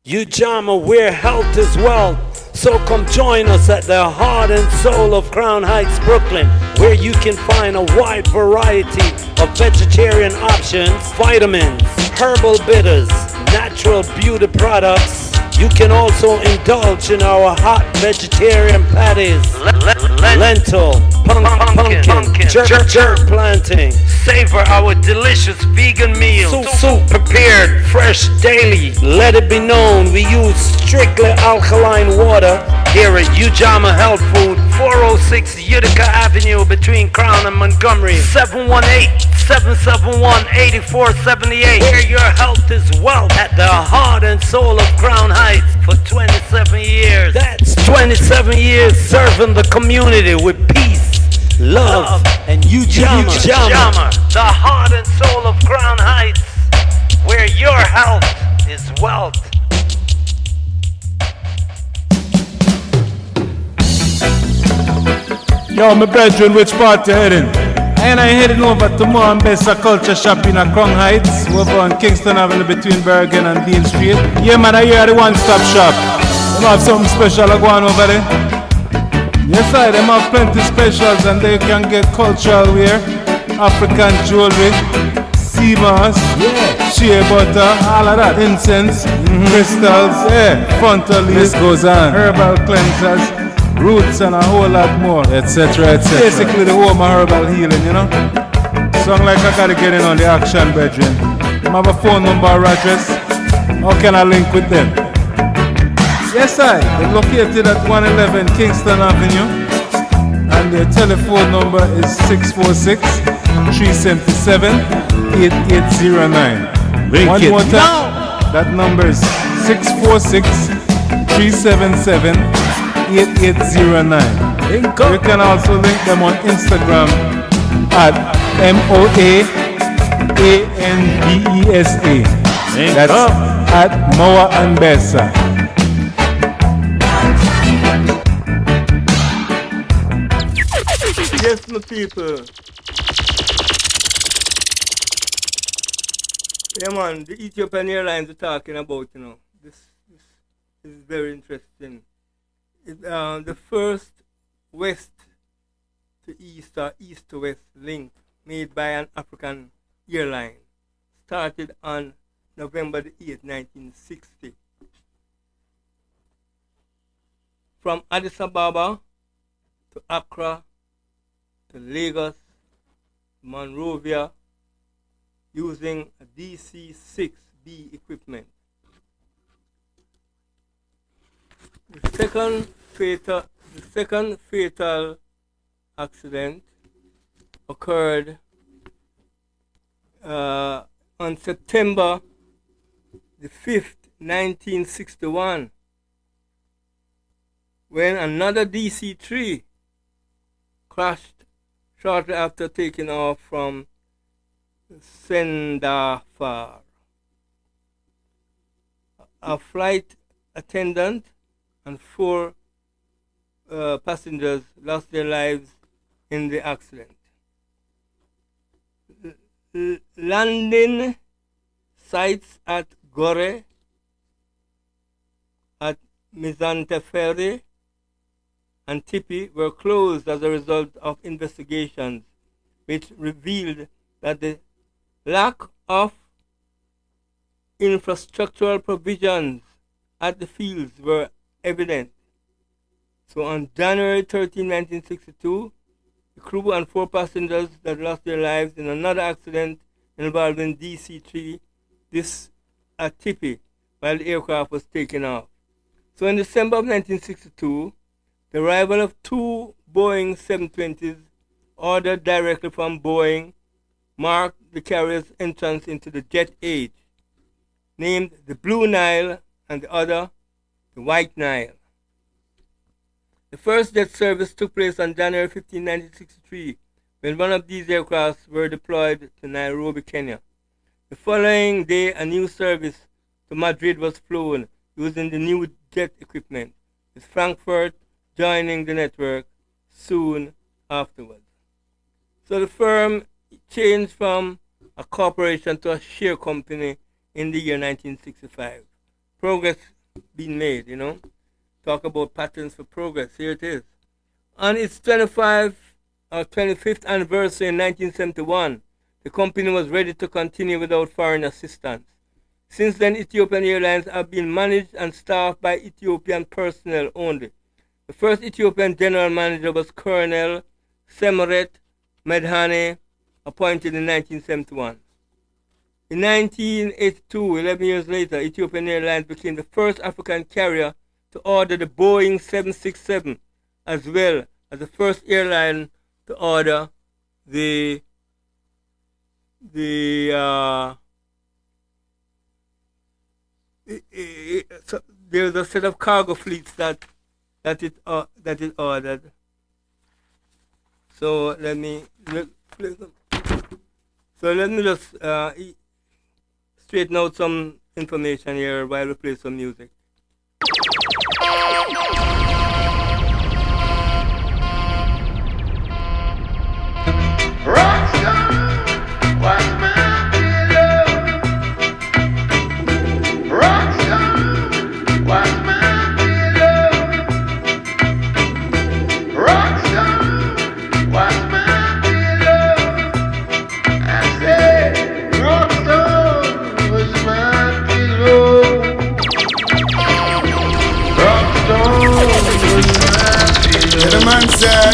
Speaker 10: Ujama, where health is wealth. So come join us at the heart and soul of Crown Heights, Brooklyn, where you can find a wide variety of vegetarian options, vitamins, herbal bitters, natural beauty products. You can also indulge in our hot vegetarian patties, lentil, pumpkin, jerk planting. Savor our delicious vegan meals, soup prepared fresh daily. Let it be known we use strictly alkaline water here at Ujama Health Food, 406 Utica Avenue between Crown and Montgomery, 718-771-8478. Where your health is wealth, at the heart and soul of Crown Heights for 27 years. That's 27 years serving the community with peace, love and Ujama. The heart and soul of Crown Heights, where your health is wealth.
Speaker 11: Yo, my brethren, which part you heading? And I heading over to Moambasa Culture Shop in Crown Heights, over on Kingston Avenue between Bergen and Dean Street. Yeah, man, I hear the one-stop shop. They have something special going over there. Yes, I. They have plenty specials, and they can get cultural wear, African jewelry, sea moss, shea butter, all of that, incense, crystals, frontal leaves, goes on, herbal cleansers, roots, and a whole lot more, etc., etc. Basically the home of herbal healing, you know. Sound like I gotta get in on the action, brethren. I have a phone number or address. How can I link with them? Yes, I. They're located at 111 Kingston Avenue, and their telephone number is 646-377-8809. One more time. That number is 646-377-8809. You can also link them on Instagram at MOAANBESA. That's at Moa and Besa.
Speaker 1: Yes, my people. Yeah, man, the Ethiopian Airlines are talking about, you know, this is very interesting. The first west to east or east to west link made by an African airline started on November the 8th, 1960. From Addis Ababa to Accra to Lagos, Monrovia, using a DC-6B equipment. The second fatal accident occurred on September the 5th, 1961, when another DC-3 crashed shortly after taking off from Sendafar. A flight attendant and 4 passengers lost their lives in the accident. Landing sites at Gore, at Mizanteferi, and Tipi were closed as a result of investigations which revealed that the lack of infrastructural provisions at the fields were evident. So on January 13, 1962, the crew and 4 passengers that lost their lives in another accident involving DC-3, this at Tipi, while the aircraft was taking off. So in December of 1962, the arrival of 2 Boeing 720s ordered directly from Boeing marked the carrier's entrance into the jet age, named the Blue Nile and the other the White Nile. The first jet service took place on January 15, 1963, when one of these aircrafts were deployed to Nairobi, Kenya. The following day, a new service to Madrid was flown using the new jet equipment, with Frankfurt joining the network soon afterwards. So the firm changed from a corporation to a share company in the year 1965. Progress being made, you know. Talk about patterns for progress. Here it is. On its 25th anniversary in 1971, the company was ready to continue without foreign assistance. Since then, Ethiopian Airlines have been managed and staffed by Ethiopian personnel only. The first Ethiopian general manager was Colonel Semeret Medhane, appointed in 1971. In 1982, 11 years later, Ethiopian Airlines became the first African carrier to order the Boeing 767, as well as the first airline to order there's a set of cargo fleets that it ordered. So let me just straighten out some information here while we play some music.
Speaker 2: Rockstar was my pillow. Rockstar was my pillow. Rockstar was my pillow. I said, Rockstar was my pillow. Rockstar was my pillow.
Speaker 4: The man say,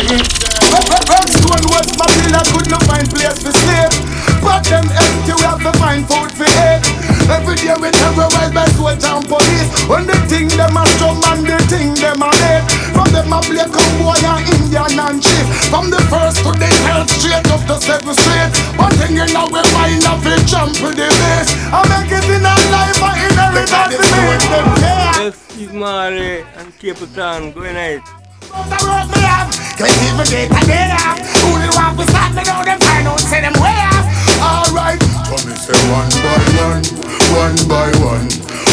Speaker 4: Rockstone was my pillar, could not find place for sleep. But them empty, we have to find food for eat. Every day we terrorize by soldier and police. When they think them a strong man, they think them a dead. From them a play cowboy and Indian and chief. From the first to the 10th straight up to 7th street. One thing you know we find a fit jump with the base. I make it in a life, I inherit the make them care.
Speaker 1: Yes, Steve Marley and Cape Town, going night.
Speaker 4: The road me have, can't even get a day off. Who they want to stop me now, them find out, say them way off. Alright, so me say one by one, one by one,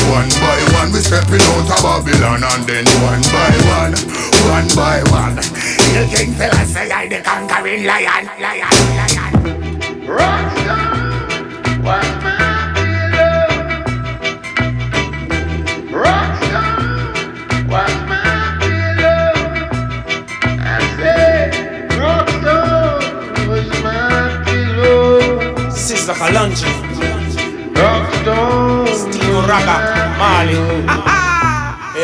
Speaker 4: one by one. We stepping out of Babylon and then one by one, one by one. You king fella say I the conquering lion, lion, lion.
Speaker 2: Rockstar was my pillow. Rockstar was my
Speaker 4: Sister Kalanji, Steve Raga, Mali.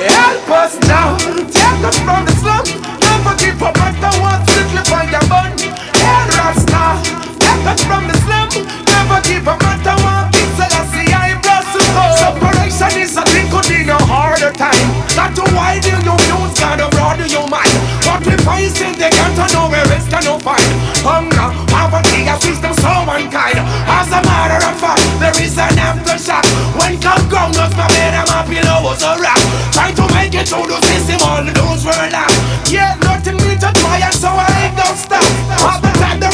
Speaker 4: Help us now, take us from the slum. Never give up after one strictly find your bun. Help us now, take us from the slum. Never give up after one big Selassie I blossom. Separation is a thing could be no harder time. Got to widen your views, gotta broaden your mind. What we find still they can't know where it's gonna find. Hunger, poverty, a system so unkind. As a matter of fact, there is an aftershock. When come ground us, my bed and my pillow was a wrap. Trying to make it through the system, all the doors were locked. Yeah, nothing me to try and so I ain't gonna stop. All the time the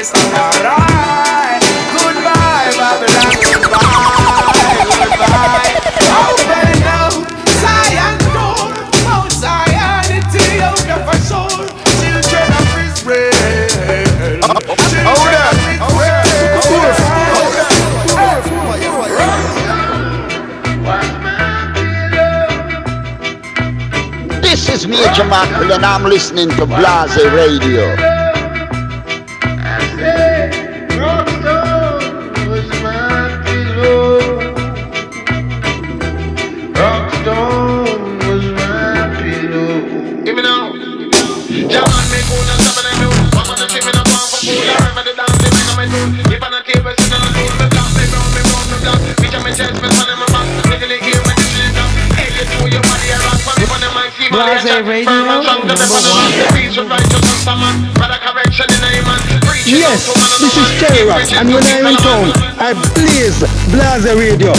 Speaker 4: crystal. Alright, goodbye, Babylon, goodbye. Open up, Zion door, Mount Zion, Ethiopia for sure. Children of Israel. Hold up.
Speaker 5: This is Major Mackel and I'm listening to Blaza Radio.
Speaker 2: Rockstone was my pillow. Give me now. John, me go to stop and I do. I'm gonna see me the one for food. I remember the dance, they make my tune. If I'm not table, sit on the stool. Me block, me brown, me block. Picture me chest, me fan in my back. Little here when the shit up. Hey, you do your body, I rock for me when the mic see my
Speaker 3: Blaza Radio number 1.
Speaker 12: Yes, this is Terry Ross, and when I'm in town, I blaze Blaza Radio.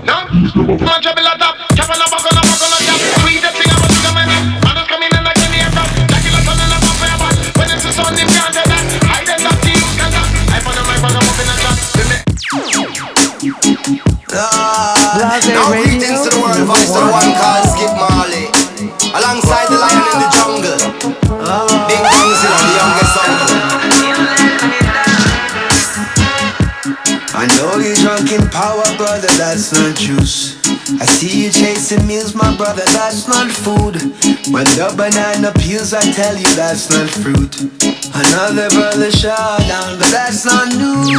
Speaker 2: No, man, trouble at top. Chop on the buckle, on the top. Squeeze the thing, I'm a sugar man. Man is coming in like any aircraft. Jackie la son in the pump for your back. When it's the sun, they can't do that. I did that to you, can that. I found my brother up in the chat.
Speaker 3: Blaza Radio
Speaker 13: greetings to the world, voice to the one called Skip Marley. Alongside the lion in the jungle. Big things in the youngest uncle. I know you're drunk in power, brother, that's not juice. I see you chasing meals, my brother, that's not food. When the banana peels, I tell you that's not fruit. Another brother shot down, but that's not news.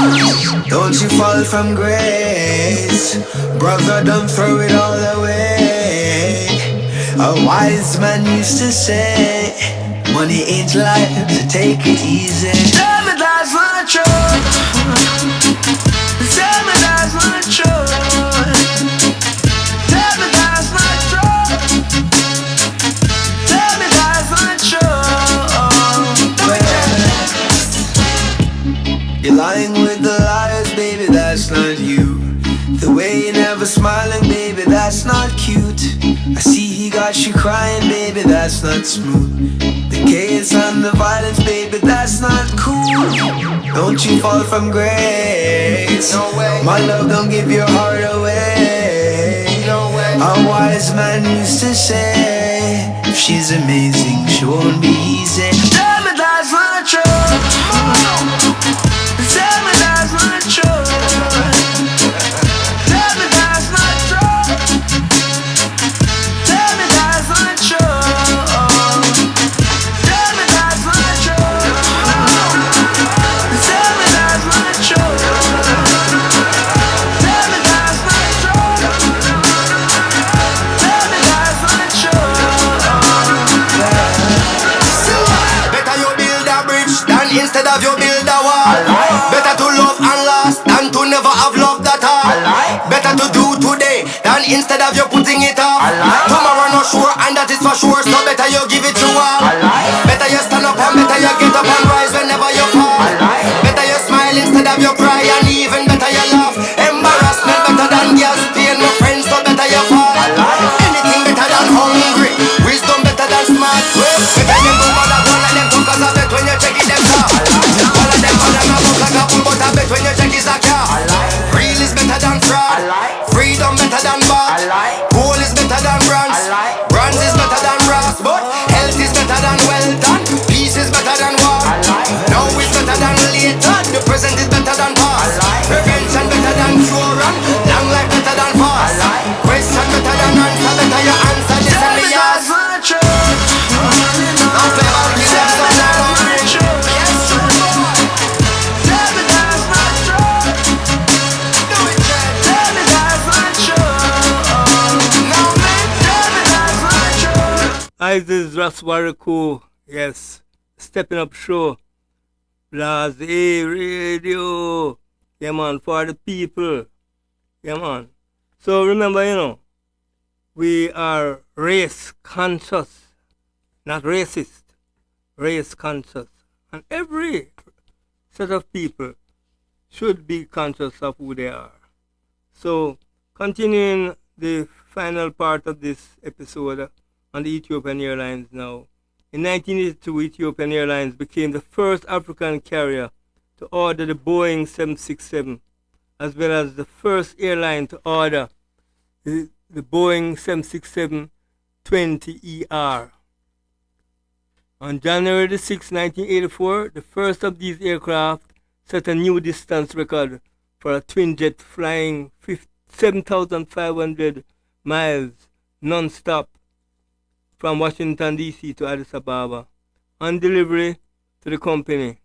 Speaker 13: Don't you fall from grace, brother, don't throw it all away. A wise man used to say, money ain't life, so take it easy. Tell me that's not true. Tell me that's not true. Tell me that's not true. Tell me that's not true. You're lying with the liars, baby, that's not you. The way you're never smiling, baby, that's not cute. I see he got you crying, baby, that's not smooth. The chaos and the violence, baby, that's not cool. Don't you fall from grace. No way. My love, don't give your heart away. No way. A wise man used to say, if she's amazing, she won't be easy. Tell me that's not true. Tell me that's not true. Tell me that's not true. Tell me that's not true. Tell me that's not true. Tell me that's not true. Tell me that's not true. Tell me that's not true. Better you build a bridge than instead of you build a wall. Better to love and last than to never have loved at all. Better to do today than instead of you putting it off. Tomorrow not sure and that is for sure, so better you give it to all. Better you stand up and better you get up and rise whenever you fall. Better you smile instead of you cry and even better you laugh. Embarrassment better than girls pain, my friends, so better you fall. Anything better than hungry, wisdom better than smart. Better you go mother one of them cause I bet when you check it them car. All of them a book like a bull, but I bet when you check is a car. Real is better than fraud. Freedom better than bad. Gold is better than bronze. Bronze is better than brass. But health is better than wealth. And peace is better than war. Now is better than later. The present is better than past. Prevention better than cure. And long life better than fast. Question better than answer. Better your answer. This and me ask. Now play ball, give them some now.
Speaker 1: Hi, this is Ras Wariku. Yes, Steppin' Up Show. Blaza Radio. Yeah, man, for the people. Yeah, man. So remember, we are race conscious, not racist. Race conscious. And every set of people should be conscious of who they are. So, continuing the final part of this episode on the Ethiopian Airlines now. In 1982, Ethiopian Airlines became the first African carrier to order the Boeing 767, as well as the first airline to order the Boeing 767-20ER. On January the 6th, 1984, the first of these aircraft set a new distance record for a twin jet flying 7,500 miles non-stop from Washington, D.C. to Addis Ababa on delivery to the company.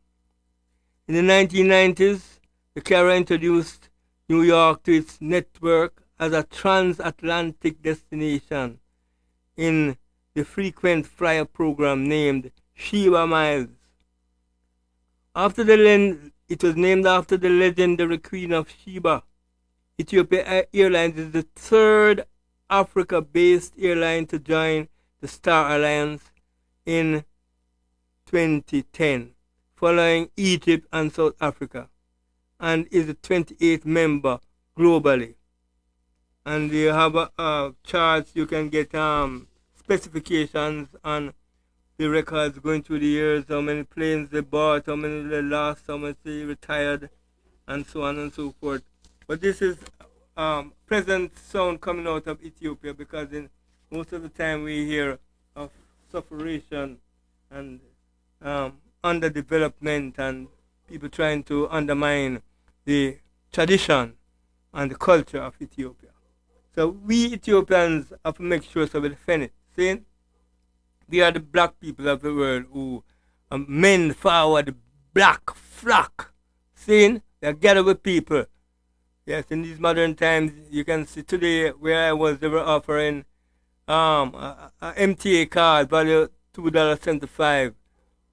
Speaker 1: In the 1990s, the carrier introduced New York to its network as a transatlantic destination in the frequent flyer program named Sheba Miles. It was named after the legendary Queen of Sheba. Ethiopia Airlines is the third Africa-based airline to join the Star Alliance in 2010, following Egypt and South Africa, and is the 28th member globally. And you have charts, you can get specifications on the records going through the years, how many planes they bought, how many they lost, how much they retired, and so on and so forth. But this is present sound coming out of Ethiopia, because in most of the time we hear of sufferation and underdevelopment and people trying to undermine the tradition and the culture of Ethiopia. So we Ethiopians have to make sure so we defend it. See? We are the black people of the world who mend forward the black flock. See? They are gather people. Yes, in these modern times, you can see today where I was, they were offering a MTA card, value $2.75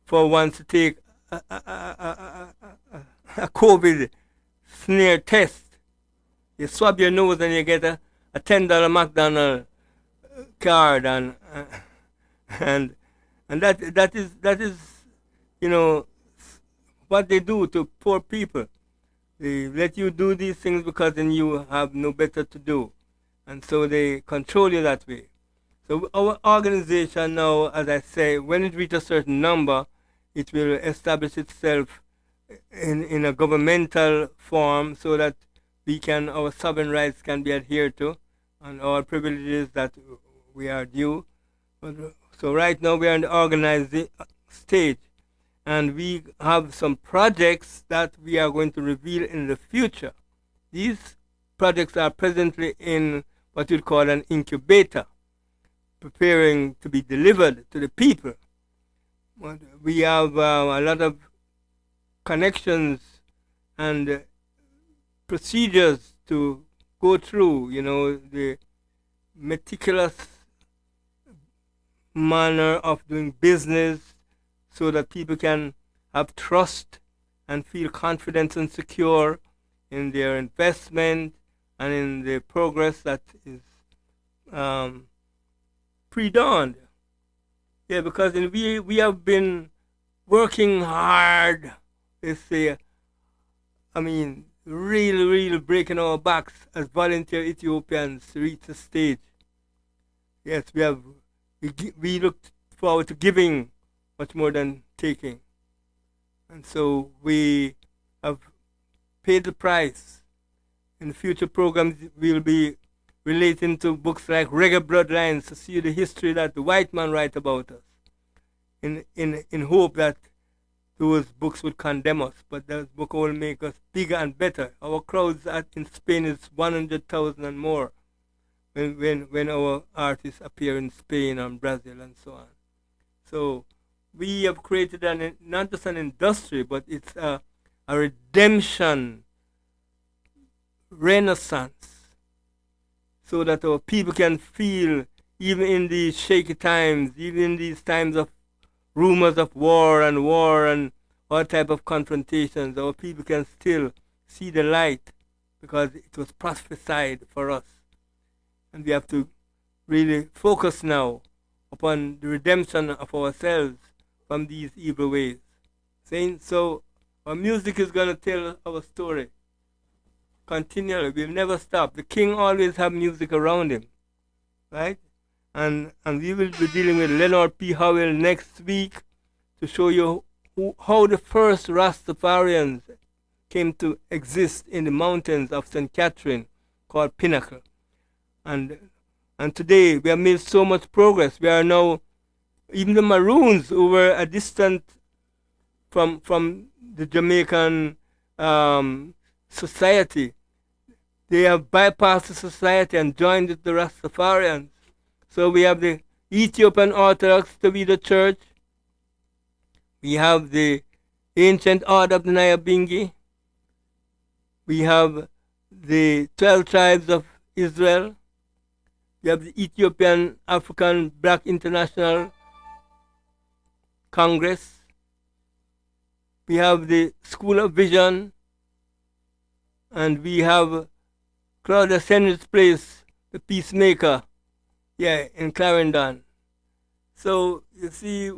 Speaker 1: for one to take a COVID smear test. You swab your nose and you get a $10 McDonald's card, and that is what they do to poor people. They let you do these things because then you have no better to do, and so they control you that way. So our organization now, as I say, when it reaches a certain number, it will establish itself in a governmental form so that our sovereign rights can be adhered to, and our privileges that we are due. So right now we are in the organizing stage, and we have some projects that we are going to reveal in the future. These projects are presently in what you'd call an incubator, preparing to be delivered to the people. We have a lot of connections and procedures to go through, the meticulous manner of doing business so that people can have trust and feel confident and secure in their investment and in the progress that is pre-dawned. Yeah, because we have been working hard, really breaking our backs as volunteer Ethiopians to reach the stage. Yes, we look forward to giving much more than taking. And so we have paid the price. In the future programs, we will be relating to books like Reggae Bloodlines to see the history that the white man write about us, in hope that those books would condemn us, but those books will make us bigger and better. Our crowds in Spain is 100,000 and more when our artists appear in Spain and Brazil and so on. So we have created not just an industry, but it's a redemption renaissance, so that our people can feel, even in these shaky times, even in these times of rumors of war and all type of confrontations, our people can still see the light because it was prophesied for us. And we have to really focus now upon the redemption of ourselves from these evil ways. So our music is going to tell our story continually. We'll never stop. The king always have music around him, right? And we will be dealing with Leonard P. Howell next week to show you how the first Rastafarians came to exist in the mountains of St. Catherine, called Pinnacle. And today we have made so much progress. We are now, even the Maroons, who were a distant from the Jamaican society, they have bypassed the society and joined with the Rastafarians. So we have the Ethiopian Orthodox to be the church. We have the ancient order of the Nyabingi. We have the 12 tribes of Israel. We have the Ethiopian African Black International Congress. We have the School of Vision. And we have Claudia Henry's Place, the Peacemaker, in Clarendon. So you see,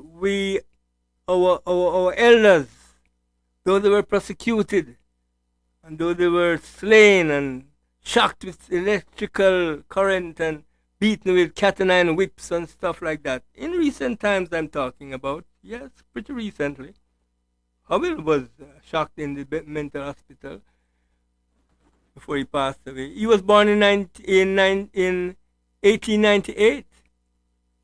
Speaker 1: our elders, though they were persecuted, and though they were slain and shocked with electrical current and beaten with cat o' nine whips and stuff like that. In recent times I'm talking about, yes, pretty recently. Howell was shocked in the mental hospital before he passed away. He was born in 1898,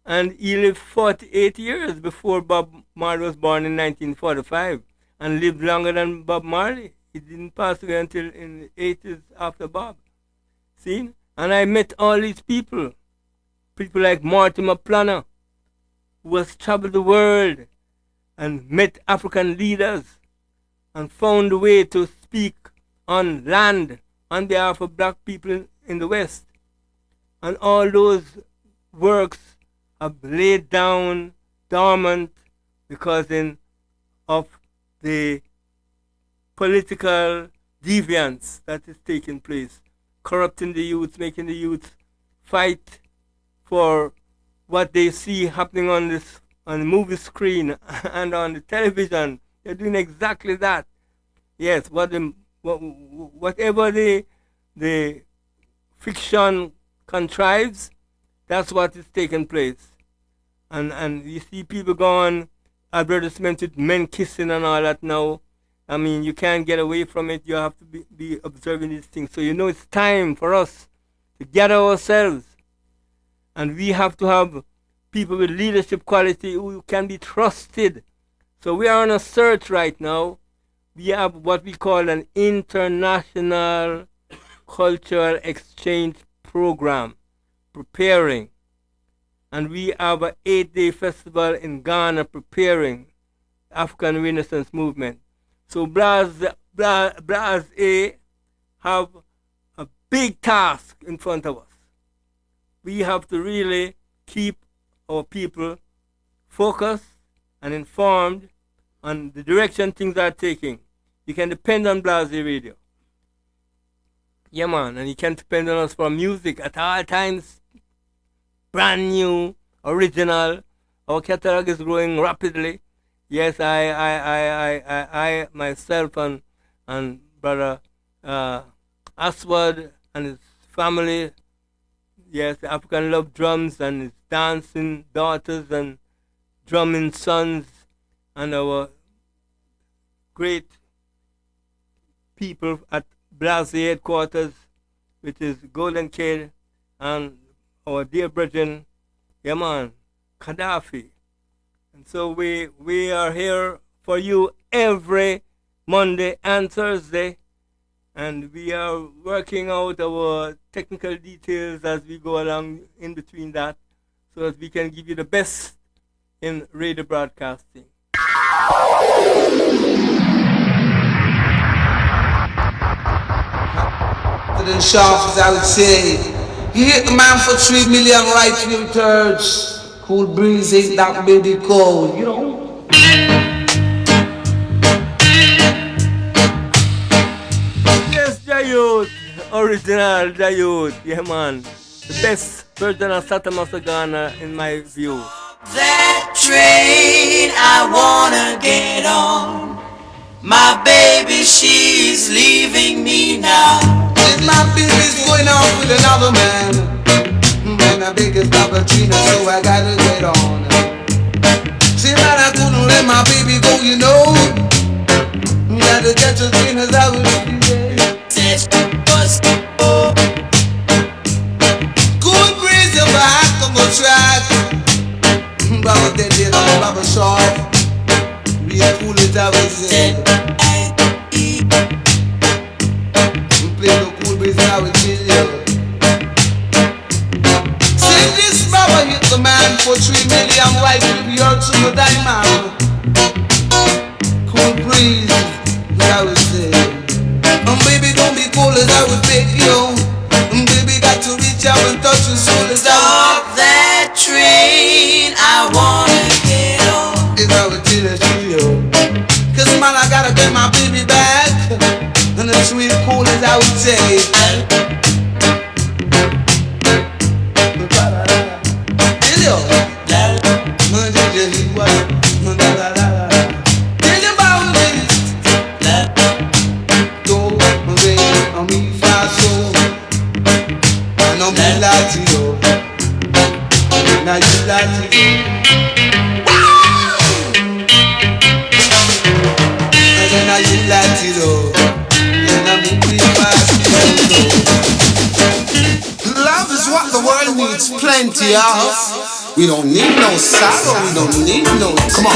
Speaker 1: and he lived 48 years before Bob Marley was born in 1945, and lived longer than Bob Marley. He didn't pass away until in the 80s after Bob. See? And I met all these people like Mortimer Planner, who has traveled the world and met African leaders and found a way to speak on land on behalf of black people in the West. And all those works have laid down dormant because of the political deviance that is taking place, corrupting the youth, making the youth fight for what they see happening on the movie screen and on the television. They're doing exactly that. Yes, whatever the fiction contrives, that's what is taking place. And you see people go on advertisements with men kissing and all that now. I mean, you can't get away from it. You have to be observing these things. So it's time for us to gather ourselves. And we have to have people with leadership quality who can be trusted. So we are on a search right now. We have what we call an international cultural exchange program preparing. And we have an 8-day festival in Ghana preparing African Renaissance movement. So Blaza have a big task in front of us. We have to really keep our people focused and informed on the direction things are taking. You can depend on Blaza Radio. Yeah, man, and you can depend on us for music at all times. Brand new, original. Our catalog is growing rapidly. Yes, I myself and brother Aswad and his family, yes, the African Love Drums and his dancing daughters and drumming sons, and our great people at Blaza headquarters, which is Golden Kid, and our dear brethren, Gaddafi. And so we are here for you every Monday and Thursday, and we are working out our technical details as we go along in between that, so that we can give you the best in radio broadcasting.
Speaker 14: To the sharps, I would say, you hit the man for 3 million right wing turds. Cool breeze ain't that baby cold,
Speaker 1: Yes, Jayut, original Jayut, yeah man. The best version of Satama Sagana in my view.
Speaker 15: That train I wanna get on. My baby, she's leaving me now.
Speaker 14: And my baby's going out with another man. And my biggest opportunity, so I gotta get on. See, man, I couldn't let my baby go, I will say. Cool breeze of a hot combo track. Bravo dead on the barber shop. Real cool as I will say. We play the cool breeze and I will chill you. Say this Baba hit the man for 3 million white tribute to the diamond. Cool breeze, I will say. Baby, don't be cool as I would make you. Baby, got to reach out and touch your soul as I
Speaker 15: Stop that train, I wanna get on.
Speaker 14: If I would tell you, cause man, I gotta get my baby back. And the sweet cool as I would say. Now you like it. Now you like it, oh. And I'm love is what the world needs plenty of. We don't need no sorrow, we don't need no tears. Come on.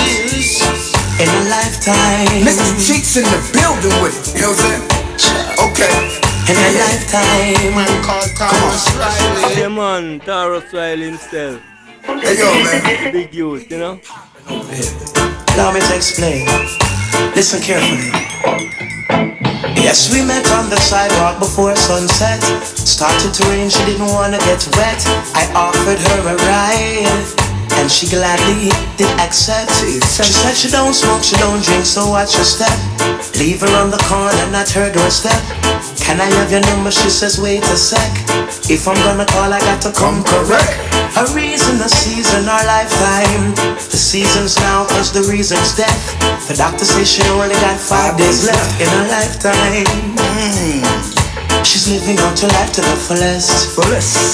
Speaker 4: In a lifetime.
Speaker 14: Mr. Cheeks in the building with it. You know what I'm saying? Okay.
Speaker 4: In a lifetime.
Speaker 14: Man called Taurus Riley.
Speaker 1: Yeah, man, Taurus Riley himself.
Speaker 14: Hey, yo, man.
Speaker 1: Big youth, you know?
Speaker 4: Allow me to explain. Listen carefully. Yes, we met on the sidewalk before sunset. Started to rain, she didn't wanna get wet. I offered her a ride, and she gladly did accept. She said she don't smoke, she don't drink, so watch your step. Leave her on the corner, not her doorstep. Can I have your number? She says wait a sec. If I'm gonna call, I got to come correct. A reason, a season, our lifetime. The season's now, cause the reason's death. The doctor says she only got 5 days left in her lifetime. She's living out her life to the fullest.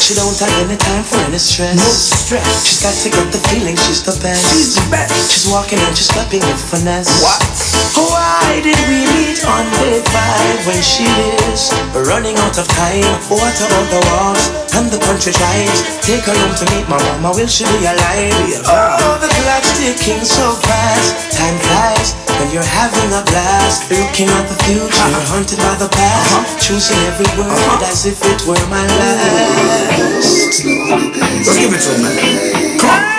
Speaker 4: She don't have any time for any stress. No stress. She's got to get the feeling she's the best. She's the best. She's walking and she's stepping with finesse. What? Why did we meet on day 5 when she is running out of time? What about the walls and the country drives? Take her home to meet my mama, will she be alive? Oh, the clock's ticking so fast. Time flies when you're having a blast. Looking at the future, haunted by the past. Choosing every word as if it were my last.
Speaker 14: Let's give it to him, man. Come on.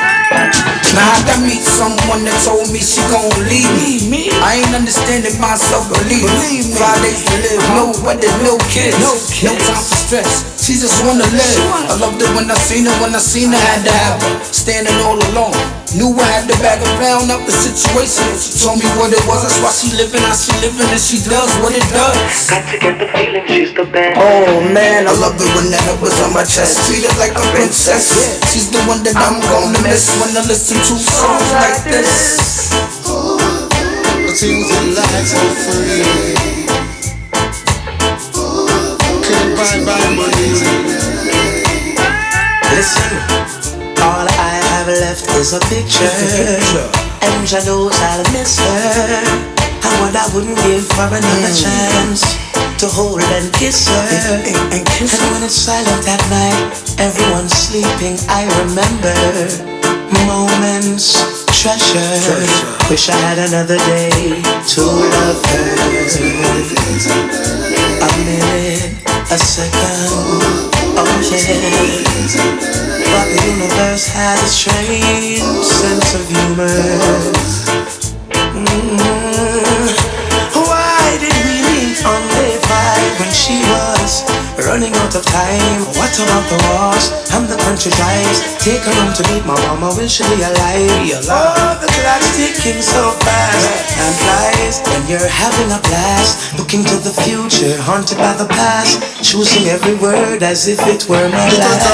Speaker 14: Now I gotta meet someone that told me she gon' leave me. I ain't understanding myself, believe me. Fridays to live, no wedding, no kids, no time for stress. She just wanna live. I loved it when I seen her, had to have her. Standing all alone, knew I had to bag around up the situation. She told me what it was, that's why she living how she living, and she does what it does.
Speaker 4: Got to get the feeling she's the best.
Speaker 14: Oh man, I love it when that was on my chest. Treat her like a princess. She's the one that I'm gonna miss when I listen to songs like this. The things in life are free. Can't buy money.
Speaker 4: Listen, all I have left is a picture, and I knows I'll miss her. And what I wouldn't give for another chance to hold and kiss her. And when it's silent at night, everyone's sleeping, I remember moments, treasure. Wish I had another day to love her. A minute, a second, oh yeah. But the universe has a strange sense of humor. Why did we meet on day 5 when she was running out of time? What about the wars and the country drives? Take her home to meet my mama, will she be alive? Oh, the clock's ticking so fast. Time flies when you're having a blast. Looking to the future, haunted by the past. Choosing every word as if it were my last.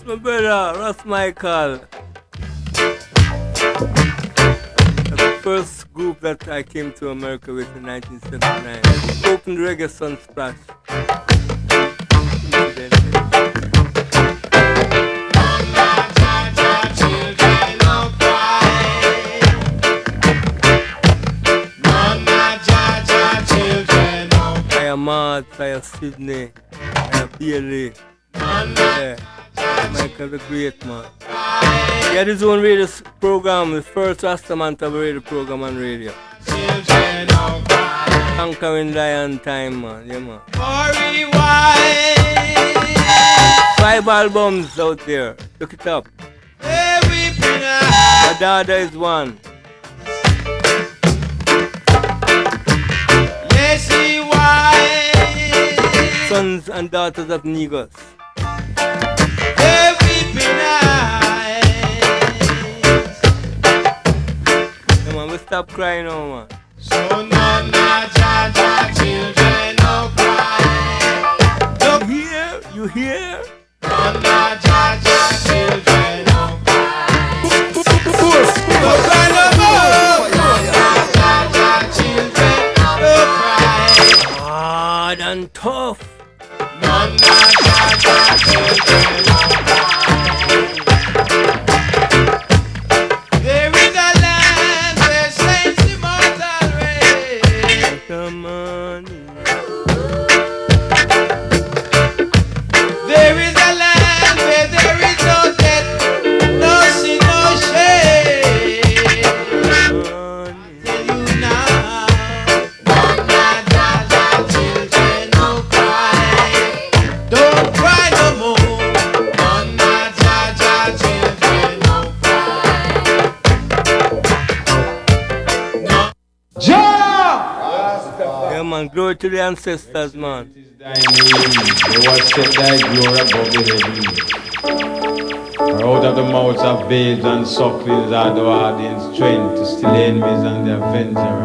Speaker 1: My brother, Ras Michael. first group that I came to America with in 1979. Opened Reggae Sunsplash. Ahmad, Sydney, Bailey, Michael the Great, man. He had his own radio program, the first Rastaman to have a radio program on radio. Conquering Lion Time, man. Yeah, man. 5 albums out there. Look it up. My daughter is one.
Speaker 2: Yes, he was.
Speaker 1: Sons and daughters of Negus. Come on, we stop crying now, man.
Speaker 2: So none of Jaja children no cry.
Speaker 1: You hear?
Speaker 2: None of Jaja children no cry. No cry no more. None of Jaja children no cry.
Speaker 1: Hard and tough.
Speaker 2: None of Jaja children no cry. There is a land where saints immortal reign.
Speaker 1: Come on.
Speaker 2: There is a land where there is no death, no sin, no shame. Tell you now, none of Jaja children no cry. Don't cry no more. None of Jaja children no cry. No.
Speaker 1: Yeah, man, glory to the ancestors, man.
Speaker 16: Thy name, they was set thy glory above the heavens. For out of the mouths of babes and sucklings are thou ordained strength to still enemies and the avenger.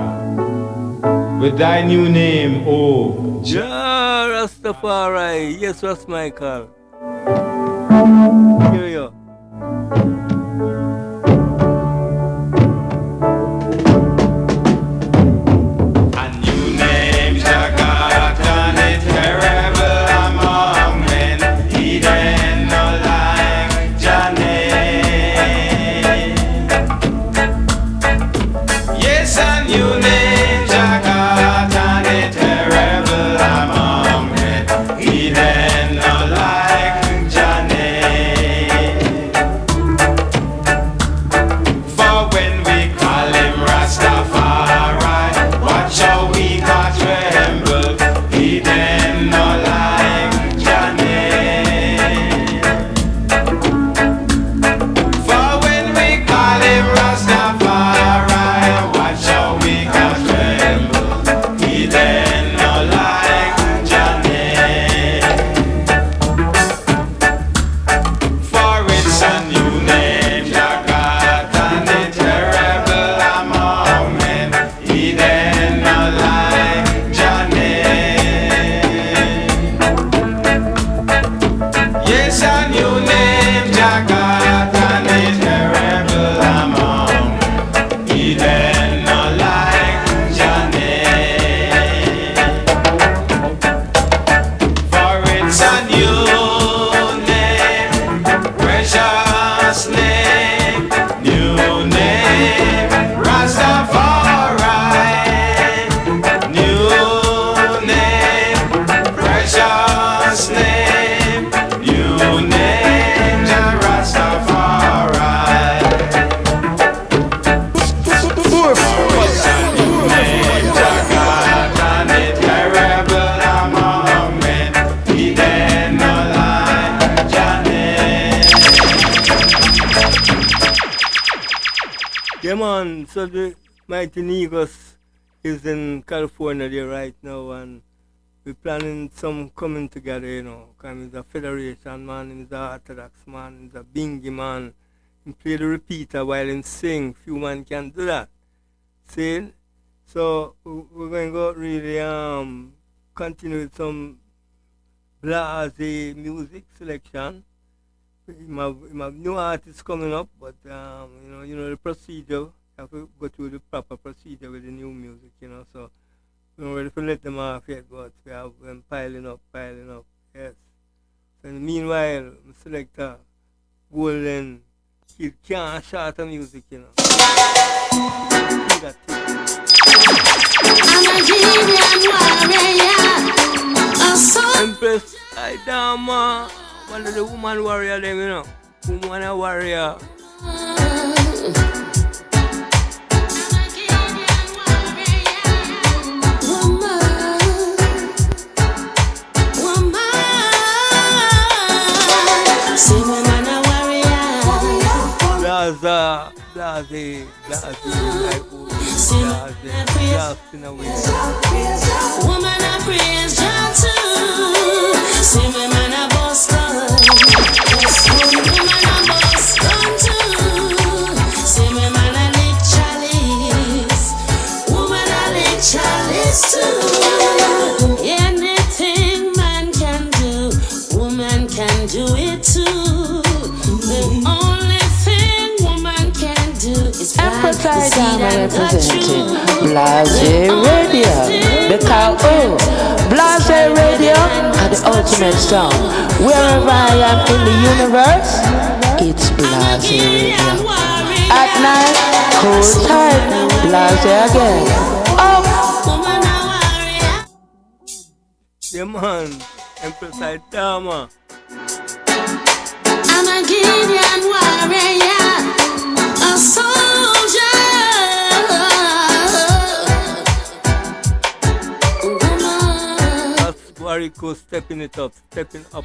Speaker 16: With thy new name, O
Speaker 1: Jah Rastafari. Yes, Ras Michael. Here you.
Speaker 2: Yes, a new name, Jagat, and it terrible among men. He then not like Johnny. For when we call him Rastafari, watch how we got tremble. He then not like Johnny. For when we call him Rastafari, watch how we got tremble. He then not like Johnny. For it's a new name, Jagat, and the terrible among men. He then not like Johnny. Yes, a new name, Jagat, and the terrible among men. He then not like Johnny. For it's a new name, precious name, new name, Rastafari. New name, precious name, new name, Jah Rastafari. It's a new name, Jagat, and the terrible among men. He then not like Johnny.
Speaker 1: Yeah, man. So the Mighty Negus is in California there right now, and we're planning some coming together, you know. Because he's a federation man, he's a orthodox man, he's a bingy man. He play the repeater while he sing. Few man can do that. See? So we're going to go really continue with some Blaza music selection. We have new artists coming up, but you know the procedure. You have to go through the proper procedure with the new music, you know. So we're not ready to let them off yet, but we have them piling up, yes. So in the meanwhile, selector Golden Kid can't short of music, you know. See that thing. Empress Idama, one of the woman warrior them, you know. Woman warrior. Blaza, in a way.
Speaker 8: Woman, I praise Jah too. See me man a boss gun. Woman a boss gun too. See me man a lick chalice. Woman a lick chalice too. Anything man can do, woman can do it too. The only thing woman can do is plant the seed and
Speaker 7: representing Blaza Radio, because Blaza Radio are the ultimate sound. Wherever I am in the universe, it's Blaza Radio. At night, cold tight, Blaza again.
Speaker 1: Yeah man, Empress Idama.
Speaker 8: I'm a Gideon warrior, a soldier.
Speaker 1: Ras Wariku stepping it up, stepping up.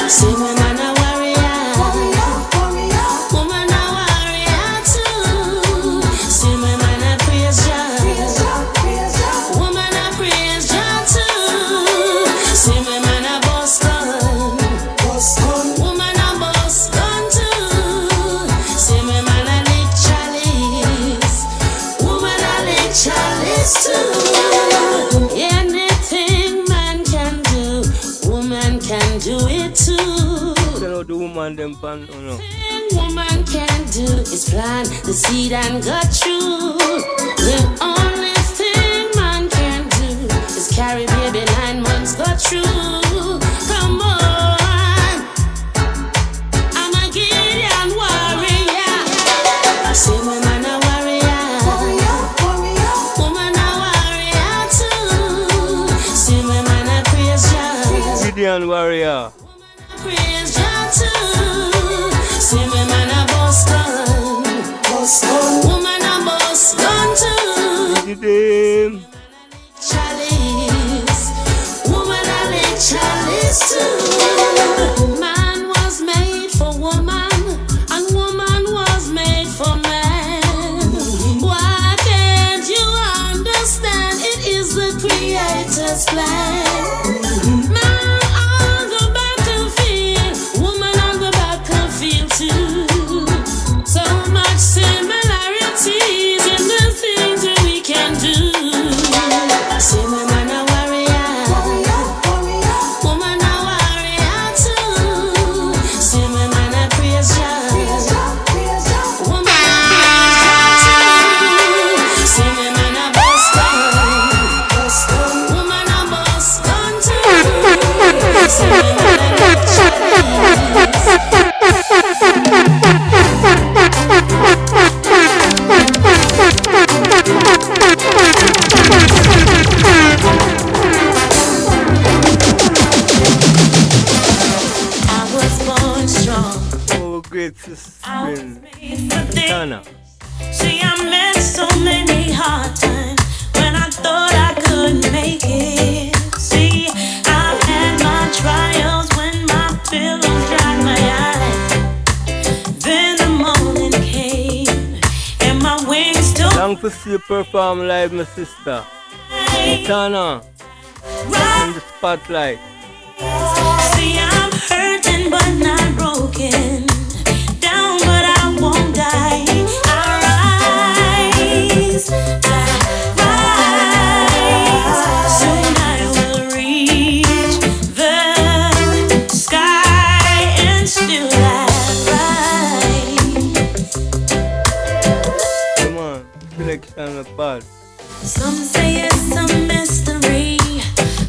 Speaker 8: See me man a warrior, woman a warrior too. See me man a praise Jah, woman a praise Jah too. See me man a boss gun, woman a boss gun too. See me man a lick chalice, woman a lick chalice too. Anything man can do, woman can do it too.
Speaker 1: The woman them pan, oh no.
Speaker 8: Woman can do is plant the seed and go through. The only thing man can do is carry baby 9 months go through. Come on, I'm a Gideon warrior. See me man a warrior, woman a warrior too. See me man a praise Jah,
Speaker 1: Gideon warrior.
Speaker 8: praise Jah too. See me man a boss gun, woman a boss gun too. Chalice, woman a lick chalice too. Man was made for woman, and woman was made for man. Why can't you understand? It is the Creator's plan. Man on the battlefield, woman on the battlefield too. So much similarities in the things that we can do. See me man a warrior, woman a warrior too. See me man a praise Jah, woman a praise Jah too. See me man a boss gun, woman a boss gun too. See me man a lick chalice. I was born strong.
Speaker 1: Oh, great sister. Tana.
Speaker 8: See, I met so many hard times when I thought I couldn't make it. See, I've had my trials when my pillows dried my eyes. Then the morning came and my wings took
Speaker 1: Long to see you perform live, my sister. Tana. In the spotlight.
Speaker 8: See, I'm hurting but not broken. Down but I won't die. I rise, I rise. Soon I will reach
Speaker 1: Come on, selection of bad.
Speaker 8: Some say it's a mystery.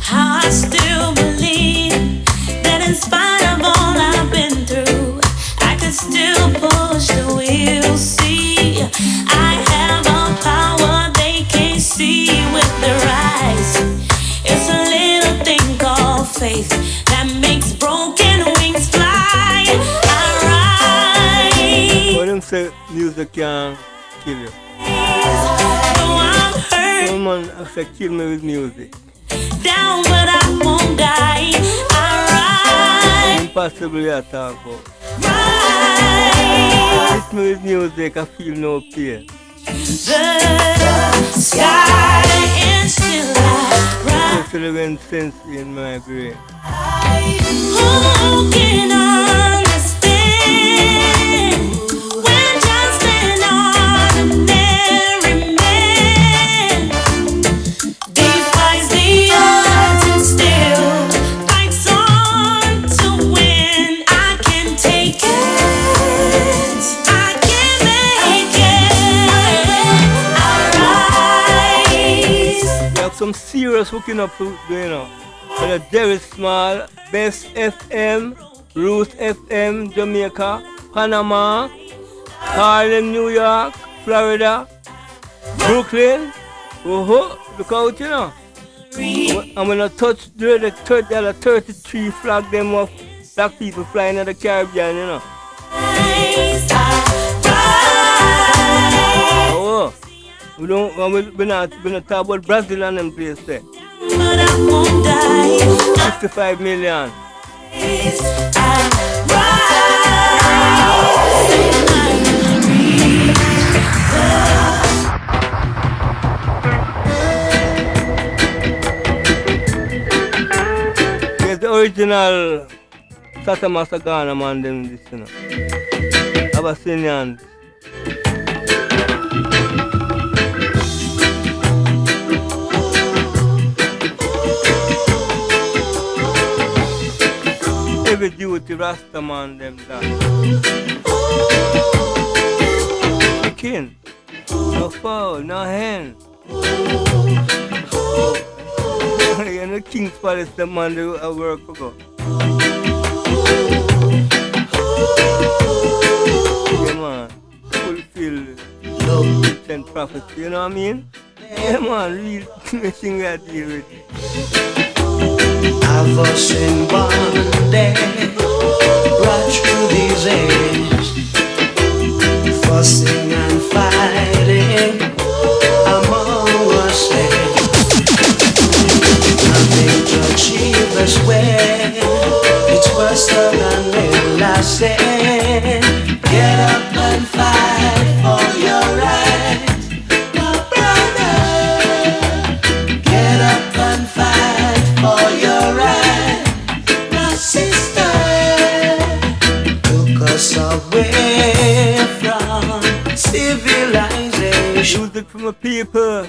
Speaker 8: How I still believe that in spite of all I've been through, I could still push the wheel. See, I have a power they can't see with their eyes. It's a little thing called faith that makes broken wings fly. I rise.
Speaker 1: What them say music can kill you? Some man say kill me with music.
Speaker 8: Down but I won't die. I rise.
Speaker 1: Impossible to talk about. Hit me with music, I feel no pain.
Speaker 8: The sky is still bright.
Speaker 1: Especially when sense in my brain.
Speaker 8: Who can understand when just an ordinary man defies the odds and still fights on to win? I can take it. I can make it. I rise.
Speaker 1: We have some serious hooking up to do, you know. Jerry Small, Best FM, Ruth FM, Jamaica, Panama, Harlem, New York, Florida, Brooklyn. Oh, look out, you know. I'm gonna touch the 33 flag them of black people flying in the Caribbean, you know. Oh, we're not talk about Brazil and them place there. 55 million. Here's the original Satama Sagana man, them this, you know. Abyssinians. Every duty Rasta man them that. Chicken, no fowl, no hen. You know King's Palace the man they work for go. Yeah man, fulfill love and prophecy, you know what I mean? Yeah man, real thing we are dealing with.
Speaker 7: I've seen one day right through these ages, fussing and fighting among us. Nothing to achieve this way. It's worse than real. I say, get up and fight for your rights, my brother. Get up and fight for your rights, my sister. Took us away from civilization.
Speaker 1: Music from the people.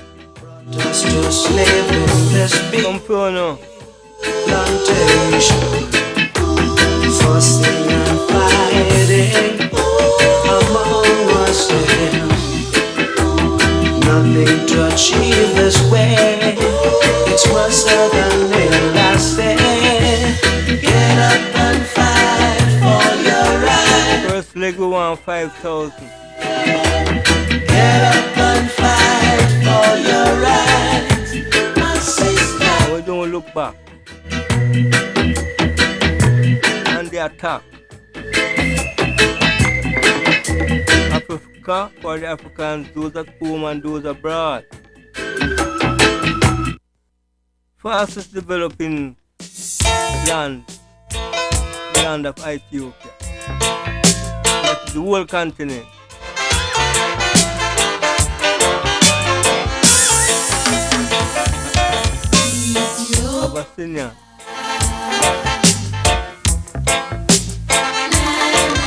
Speaker 7: Just to slave in this big plantation. Fussing and fighting among us. Nothing to achieve this way. It's worse than real. I say, get up and fight for your right.
Speaker 1: First leg we want 5,000.
Speaker 7: Get up and fight for your right, my sister.
Speaker 1: We don't look back. And the attack. Africa for the Africans, those at home and those abroad. Fastest developing land, the land of Ethiopia. That's the whole continent. Abyssinia.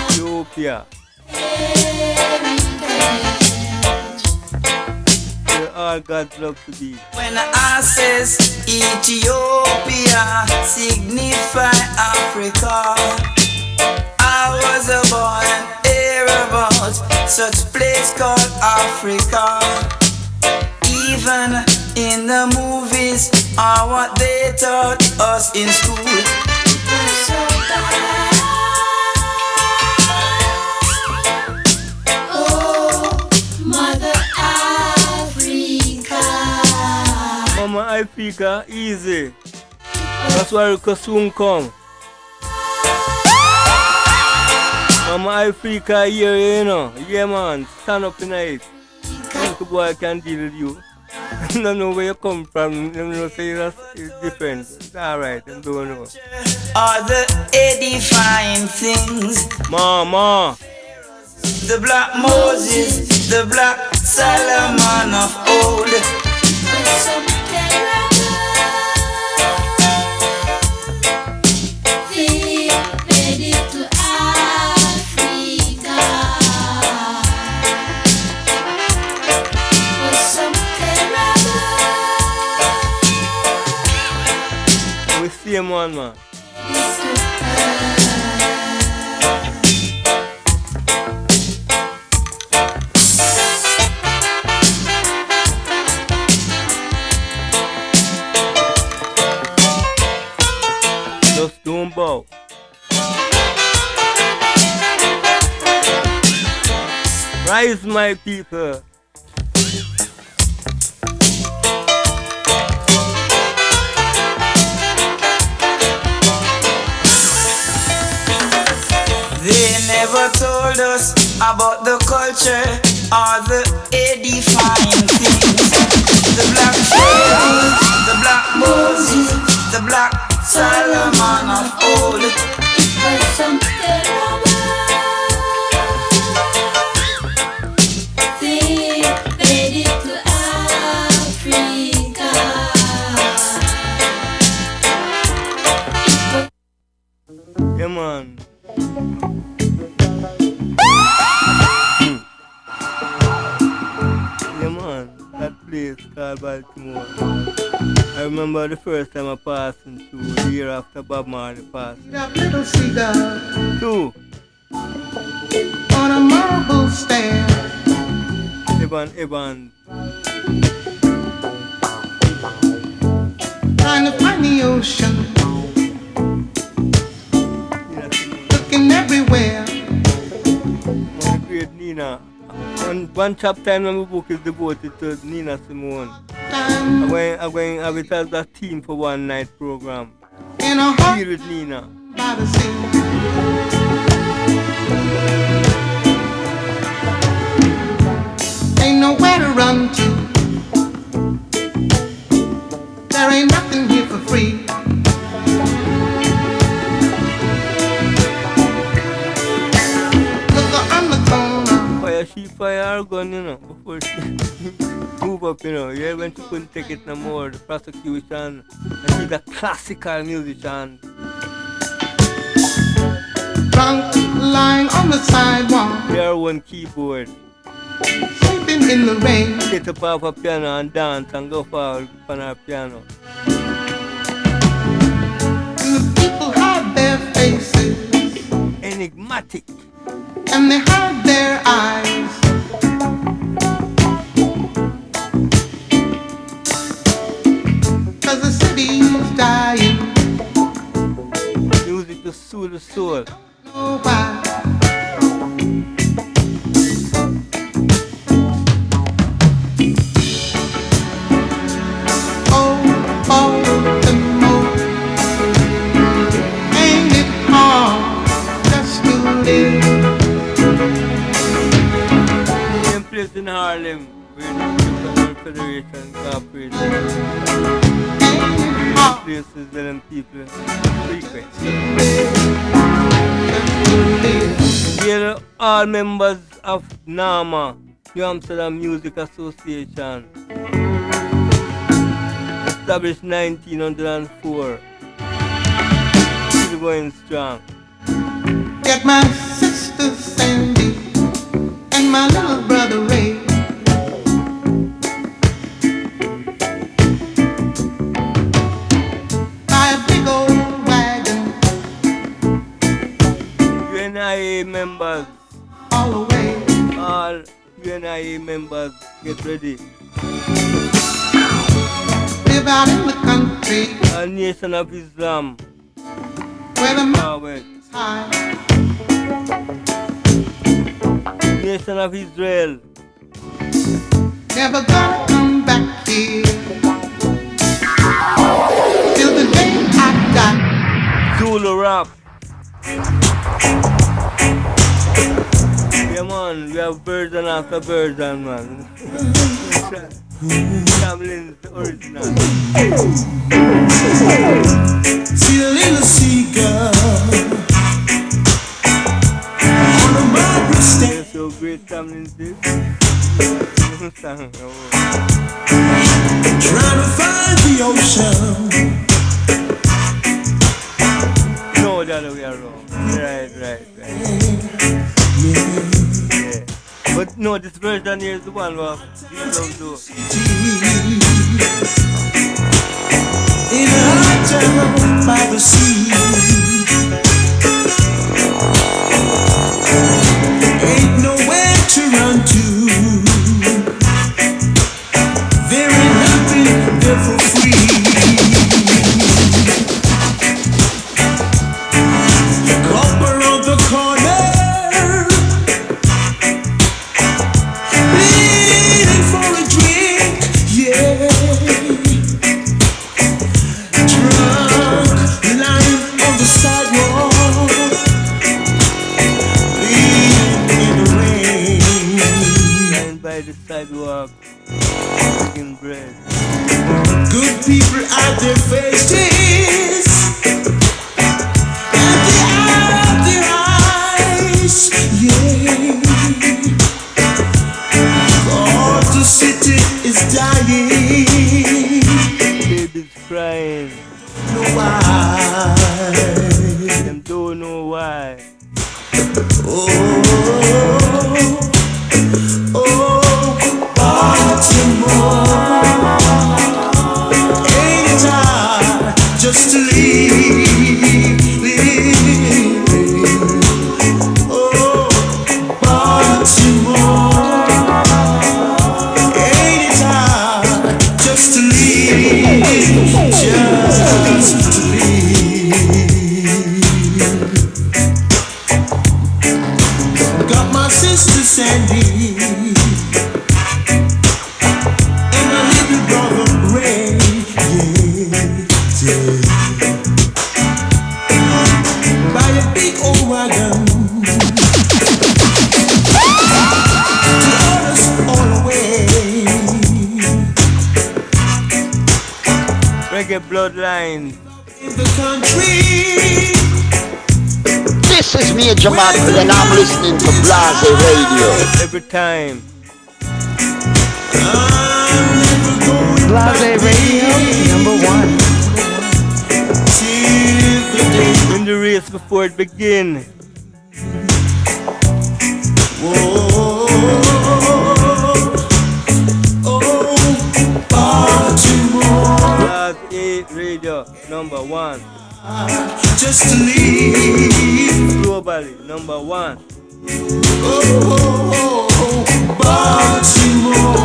Speaker 1: Ethiopia. Where all God's love to be.
Speaker 14: When I says Ethiopia signify Africa, I was a boy and hear about such place called Africa. Even in the movies are what they taught us in school.
Speaker 8: Oh, Mother Africa.
Speaker 1: Mama Africa, easy. That's why we could soon come. Mama Africa here, you know. Yeah, man. Stand up tonight. The boy can deal with you. I don't know where you come from. You know, say that's different. It's alright. I don't know.
Speaker 14: Are the edifying things.
Speaker 1: Mama.
Speaker 14: The black Moses, the black Solomon of old.
Speaker 1: We see him on, man. Just don't bow. Rise, my people.
Speaker 14: They never told us about the culture or the edifying things. The black Pharaoh, the black Moses, the black Solomon of old. It was something
Speaker 8: they made it to Africa.
Speaker 1: Yeah, man. Yeah, man. That place called Baltimore. I remember the first time I passed through the year after Bob Marley passed.
Speaker 2: That little seagull
Speaker 1: 2.
Speaker 2: on a marble stand.
Speaker 1: Evan.
Speaker 2: Trying to find the ocean. Looking everywhere.
Speaker 1: One great Nina. One chapter in my book is devoted to Nina Simone. I'm going to have it as a theme for one night program.
Speaker 2: In a heart
Speaker 1: Deal with Nina.
Speaker 2: by the sea. Ain't nowhere to run to. There ain't nothing here for free. Look on the corner.
Speaker 1: Fire she fire her gun, you know, before she move up, you know. Yeah, when she couldn't take it no more, the prosecution, and she's a classical musician.
Speaker 2: Drunk, lying on the sidewalk.
Speaker 1: Their one keyboard.
Speaker 2: Sleeping in the rain.
Speaker 1: Get up off a piano and dance and go forward on her piano.
Speaker 2: And the people hide their faces.
Speaker 1: Enigmatic.
Speaker 2: And they hide their eyes. Cause the city's dying.
Speaker 1: Music to soothe the soul.
Speaker 2: Know why. Ain't it hard just to live?
Speaker 1: Same place in Harlem, where the Criminal Federation Corporation. Places that them people frequent. Here are all members of NAMA, New Amsterdam Music Association. Established 1904. Still going strong.
Speaker 2: Get my sister Sandy and my little brother Ray. Buy a big old wagon.
Speaker 1: You and I
Speaker 2: all away.
Speaker 1: All UNIA members, get ready.
Speaker 2: Live out in the country.
Speaker 1: A nation of Islam.
Speaker 2: Where the
Speaker 1: Forward.
Speaker 2: mountains high.
Speaker 1: Nation of Israel.
Speaker 2: Never gonna come back here till the day I die.
Speaker 1: Zulu rap. Yeah man, we have version after version, man. Tamlin's original.
Speaker 2: See a little seagull on a Margaret State.
Speaker 1: So great Tamlin's this.
Speaker 2: Trying to find the ocean.
Speaker 1: No, the other way around. Right. Yeah. But no, this version here is the one where you don't do.
Speaker 2: In a hot town by the sea. Ain't nowhere to run to. There ain't nothing there for free. You come around the corner, pleading for a drink, yeah. Drunk, lying on the sidewalk, bleeding in the rain.
Speaker 1: Lying by the sidewalk, eating bread.
Speaker 2: Good people at their faces, at the eye of their eyes, yeah. God, the city is dying.
Speaker 1: Babies crying.
Speaker 2: Know why?
Speaker 1: Them don't know why.
Speaker 2: Baltimore, ain't it hard just to leave? Oh, Baltimore, ain't it hard just to leave? Just to leave. Got my sister Sandy.
Speaker 1: Reggae bloodline.
Speaker 2: In the country.
Speaker 5: This is Major Marvel and I'm listening to Blaza Radio.
Speaker 1: Every time.
Speaker 17: Blaza Radio, #1.
Speaker 1: Win the race before it begin. Blaza Radio, #1.
Speaker 2: Just to leave.
Speaker 1: Globally, #1.
Speaker 2: Baltimore.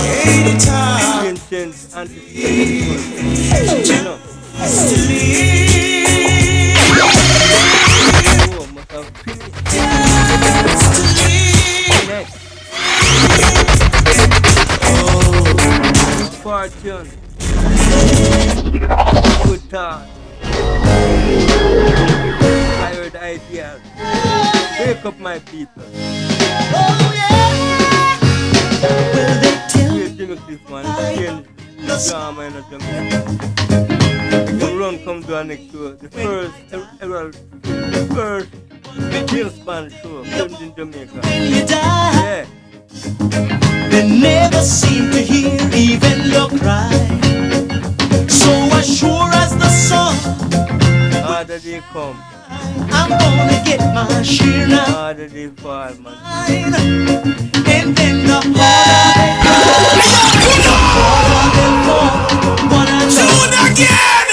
Speaker 2: Ain't it hard?
Speaker 1: Vincent Anti-Semitism.
Speaker 2: Just to leave.
Speaker 1: Oh, must have finished.
Speaker 2: Just to leave.
Speaker 1: Next. Fortune. Good talk. Tired ideas. Wake up, my people.
Speaker 2: Oh yeah. Will they tell
Speaker 1: me? Jimmy Cliff, man. Change the drama in the Jamaica. The run come to our next show. The first James Bond show filmed in Jamaica.
Speaker 2: you die,
Speaker 1: Yeah.
Speaker 2: they never seem to hear even your cry. So as sure as the sun,
Speaker 1: Harder they come.
Speaker 2: I'm gonna get my share now.
Speaker 1: Harder they fall, man.
Speaker 2: And then the harder they fall, one and soon again.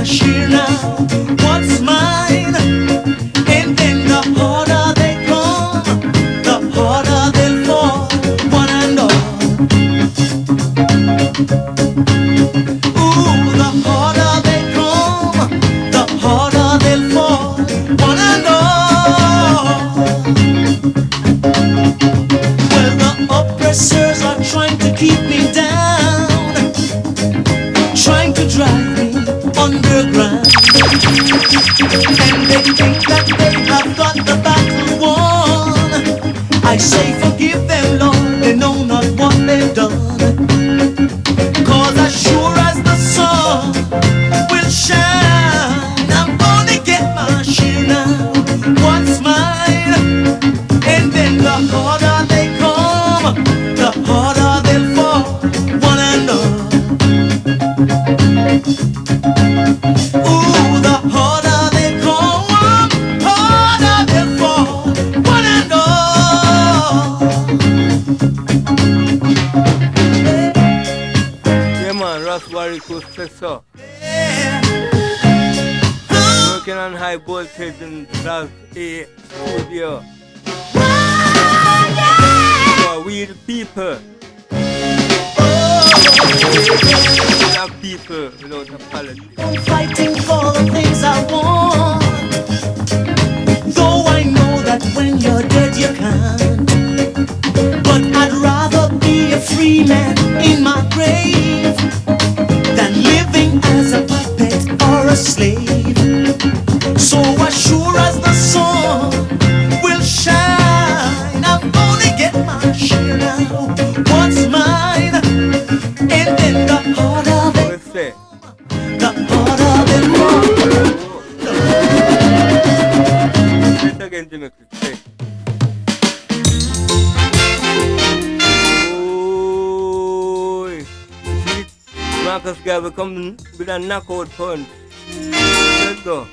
Speaker 8: share now. What's mine? And then the harder they come, the harder they'll fall, one and all. Ooh, the harder they come, the harder they'll fall, one and all. Well, the oppressors are trying to keep me down, trying to drive me underground. And they think that they have got the battle won. I say forgive them, Lord, they know not what they've done. Cause as sure as the sun will shine, I'm gonna get my share now. What's mine? And then the harder they come, the harder they'll fall, one and all. Ooh, the harder they come, harder they'll fall, one and all.
Speaker 1: Yeah, man, Ras Wariku says so. Working on high voltage in Blaza studio. For we the people. Black people without apology.
Speaker 8: I'm fighting for the things I want. Though I know that when you're dead you can't. But I'd rather be a free man in my grave than living as a puppet or a slave. So as sure as the sun will shine, I'm gonna get my share now. What's mine? And then the harder they
Speaker 1: say,
Speaker 8: the harder they fall.
Speaker 1: Say it again, Jimmy. Say. Oh, see, Marcus guy will come with a knockout punch. Let's go.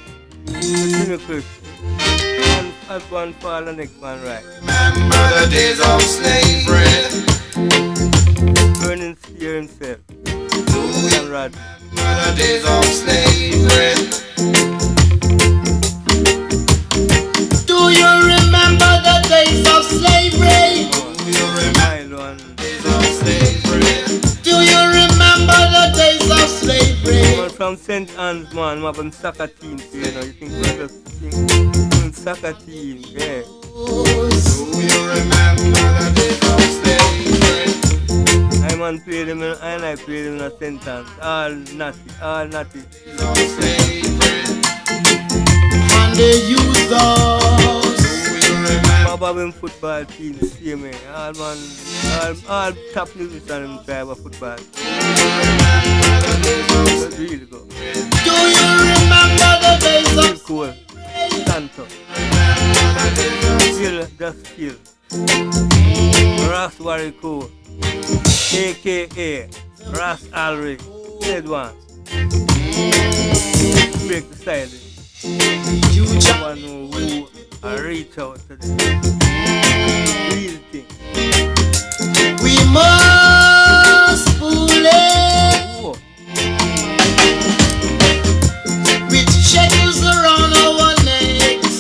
Speaker 1: Jimmy Chris. One fall, the next one right.
Speaker 13: Remember the days of slavery.
Speaker 1: Burning spear himself.
Speaker 13: Remember the days of slavery. Do you remember the days of slavery? Do you remember the days of slavery? Do you remember the days of slavery?
Speaker 1: Man from St. Anne's, man, I'm having soccer team, you know, you think we're just soccer team, yeah.
Speaker 13: Do you remember the days of slavery?
Speaker 1: I man played him and I played him in a sentence. All naughty.
Speaker 13: And they used us.
Speaker 1: Papa in football team, see me. All top musicians in driver football. That's really good.
Speaker 13: Do you remember the days of
Speaker 1: cool. Santo. Just skill. Ras Wariku. AKA Ras Alric. Said one. Break the silence. You one who reach out to the real thing.
Speaker 13: We must pull it with shackles around our necks.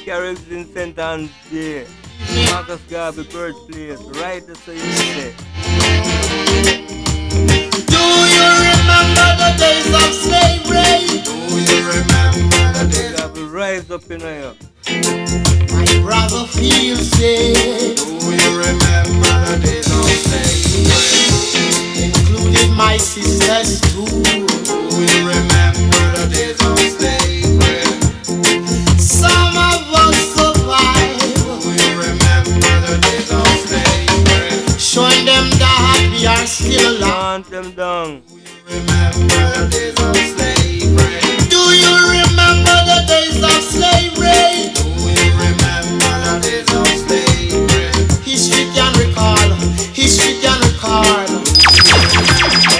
Speaker 1: Caribs in St. Anne's Day. Marcus Garvey birthplace, right there so you say.
Speaker 13: Do you remember the days of slavery? Do you remember the days of
Speaker 1: slavery? Rise up in here.
Speaker 13: My brother feels sick. Do you remember the days of slavery? Including my sisters too. Do you remember the days of slavery? Some of us survived. Do you remember the days of slavery? Showing them that we are still alive.
Speaker 1: Hunt them down.
Speaker 13: Do you remember the days of slavery? Do you remember the days of slavery? Do you remember the days of slavery? History can recall. History can recall.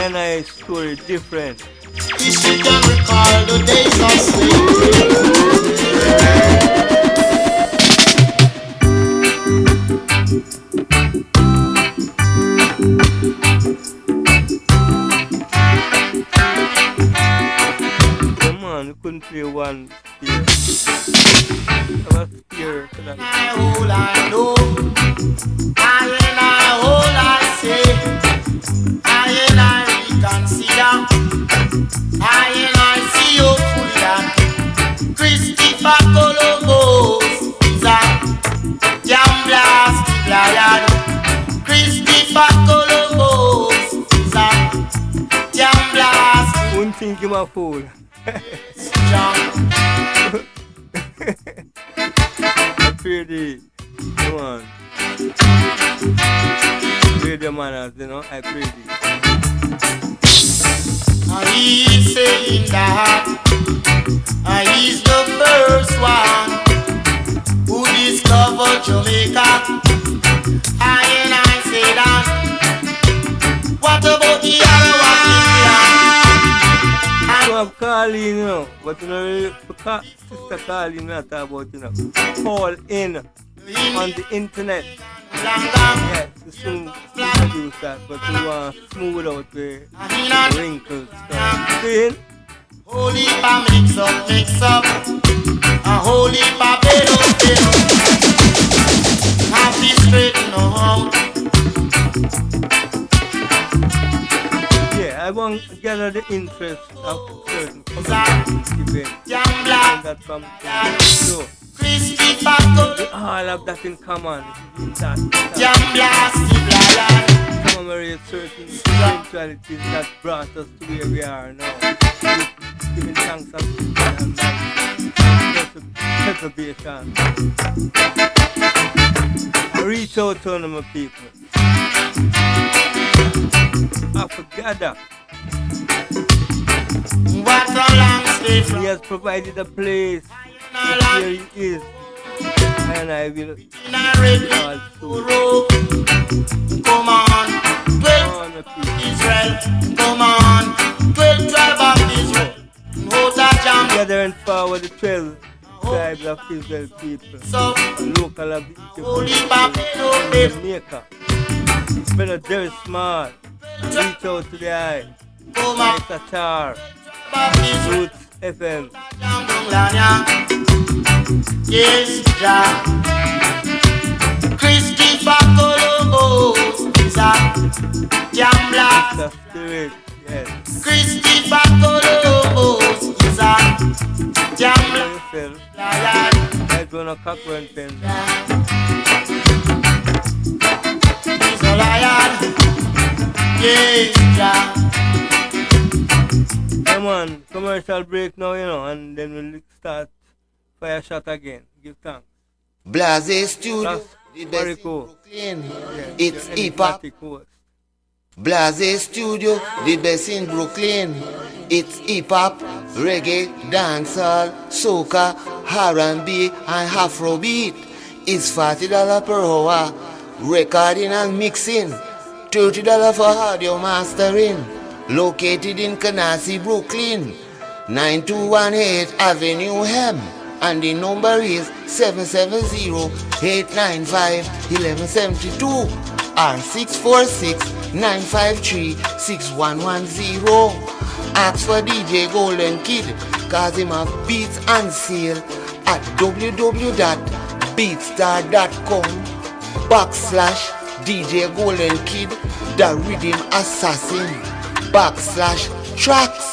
Speaker 1: And I story different.
Speaker 13: History can recall the days of slavery.
Speaker 1: man, we couldn't play one spear. I was spear for that.
Speaker 2: All I know, I all I say, I reconsider, I see you fully that Christopher Columbus is a jam blast lion. Christopher Columbus is a jam blast.
Speaker 1: Wouldn't think him a fool. Pretty, come on. Radio manners, you know, I pretty.
Speaker 2: He's saying that he's the first one who discovered Jamaica. I say that. What about the other one?
Speaker 1: You have Carlin, you know, but you know, really, Sister Carlin, not about, you know, call in on the internet. Yes, we soon introduce that, but we want to smooth out the wrinkles. See?
Speaker 2: Holy pa mix up, a holy pa pedo. Happy straighten out.
Speaker 1: Yeah, I want to gather the interest of certain events. And that comes to all of that in common. That commemorate certain spiritualities that brought us to where we are now. Giving thanks and preservation. I reach out to my people. I forgot that. He has provided a place where he is, and I will also.
Speaker 2: Come on, 12 Israel. Come on, 12 tribe of Israel.
Speaker 1: Together and forward the 12 tribes of Israel people. Local of the Jamaica. Brother Jerry Smart. Reach out to the eye. Mike Satar. Roots FM.
Speaker 2: Yes, Jah. Christopher Columbus is a jam blast.
Speaker 1: Spirit, yes.
Speaker 2: Christopher Columbus is a jam blast.
Speaker 1: I don't know Cochrane pen.
Speaker 2: He's a lion. Yes, Jah.
Speaker 1: Come on, commercial break now, you know, and then we'll start fire shot again. Give thanks.
Speaker 13: Blaza Studio,
Speaker 1: Ras
Speaker 13: the best in
Speaker 1: Wariku.
Speaker 13: Brooklyn.
Speaker 1: Yeah,
Speaker 13: It's
Speaker 1: the
Speaker 13: hip hop.
Speaker 1: enigmatic host.
Speaker 13: Blaza Studio, the best in Brooklyn. It's hip hop, reggae, dancehall, soca, R&B, and Afrobeat. It's $40 per hour. Recording and mixing. $30 for audio mastering. Located in Canarsie, Brooklyn. 9218 Avenue Hem. And the number is 770-895-1172 or 646-953-6110. Ask for DJ Golden Kid, cause him have beats on sale at www.beatstar.com/DJ Golden Kid, the Rhythm Assassin /tracks.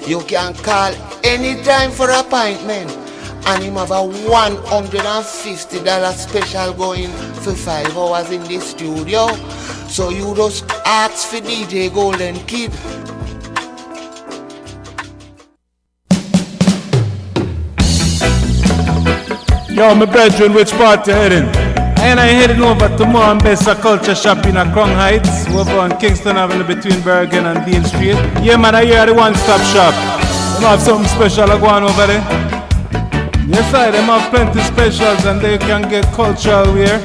Speaker 13: You can call anytime for appointment. And him have a $150 special going for 5 hours in the studio. So you just ask for DJ Golden Kid.
Speaker 11: Yo, my brethren, which part you heading? And I heading over to Moambesa Culture Shop in Crown Heights, over on Kingston Avenue between Bergen and Dean Street. Yeah, man, I hear the one-stop shop. They have something special going on over there. Yes, I them have plenty specials, and they can get cultural wear,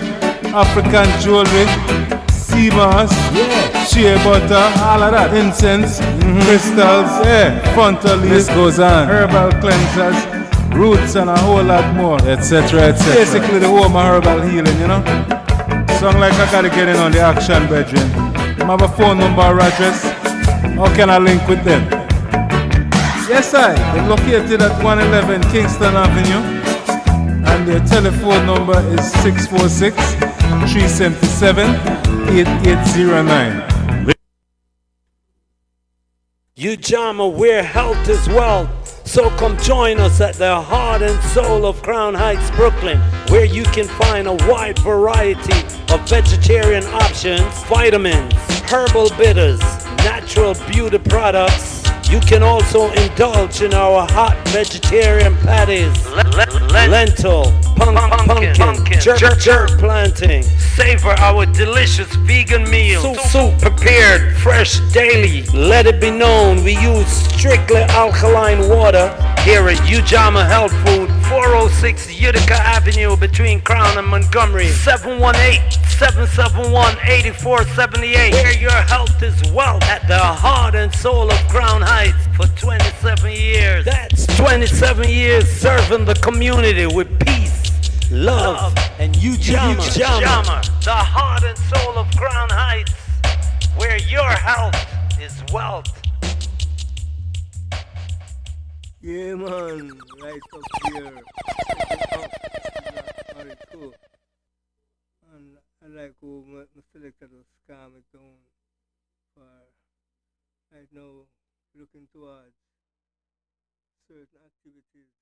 Speaker 11: African jewelry, sea moss, shea butter, all of that, incense, crystals, frontal leaves, goes on, herbal cleansers, roots, and a whole lot more, etc., etc. Basically, the home of herbal healing, you know. Sound like I gotta get in on the action, brethren. I have a phone number or address. How can I link with them? Yes, I. They're located at 111 Kingston Avenue. And their telephone number is 646-377-8809.
Speaker 10: Ujama, where health is wealth. So come join us at the heart and soul of Crown Heights, Brooklyn, where you can find a wide variety of vegetarian options, vitamins, herbal bitters, natural beauty products. You can also indulge in our hot vegetarian patties, lentil, pumpkin, jerk planting. Savor our delicious vegan meals, soup prepared fresh daily. Let it be known we use strictly alkaline water here at Ujama Health Food, 406 Utica Avenue between Crown and Montgomery, 718-771-8478, where your health is wealth, at the heart and soul of Crown Heights for 27 years. That's 27 years serving the community with peace, love, and Ujama, the heart and soul of Crown Heights, where your health is wealth.
Speaker 1: Yeah, man, right up here. Wariku. And I like who my selector was calm it down for right now looking towards certain activities.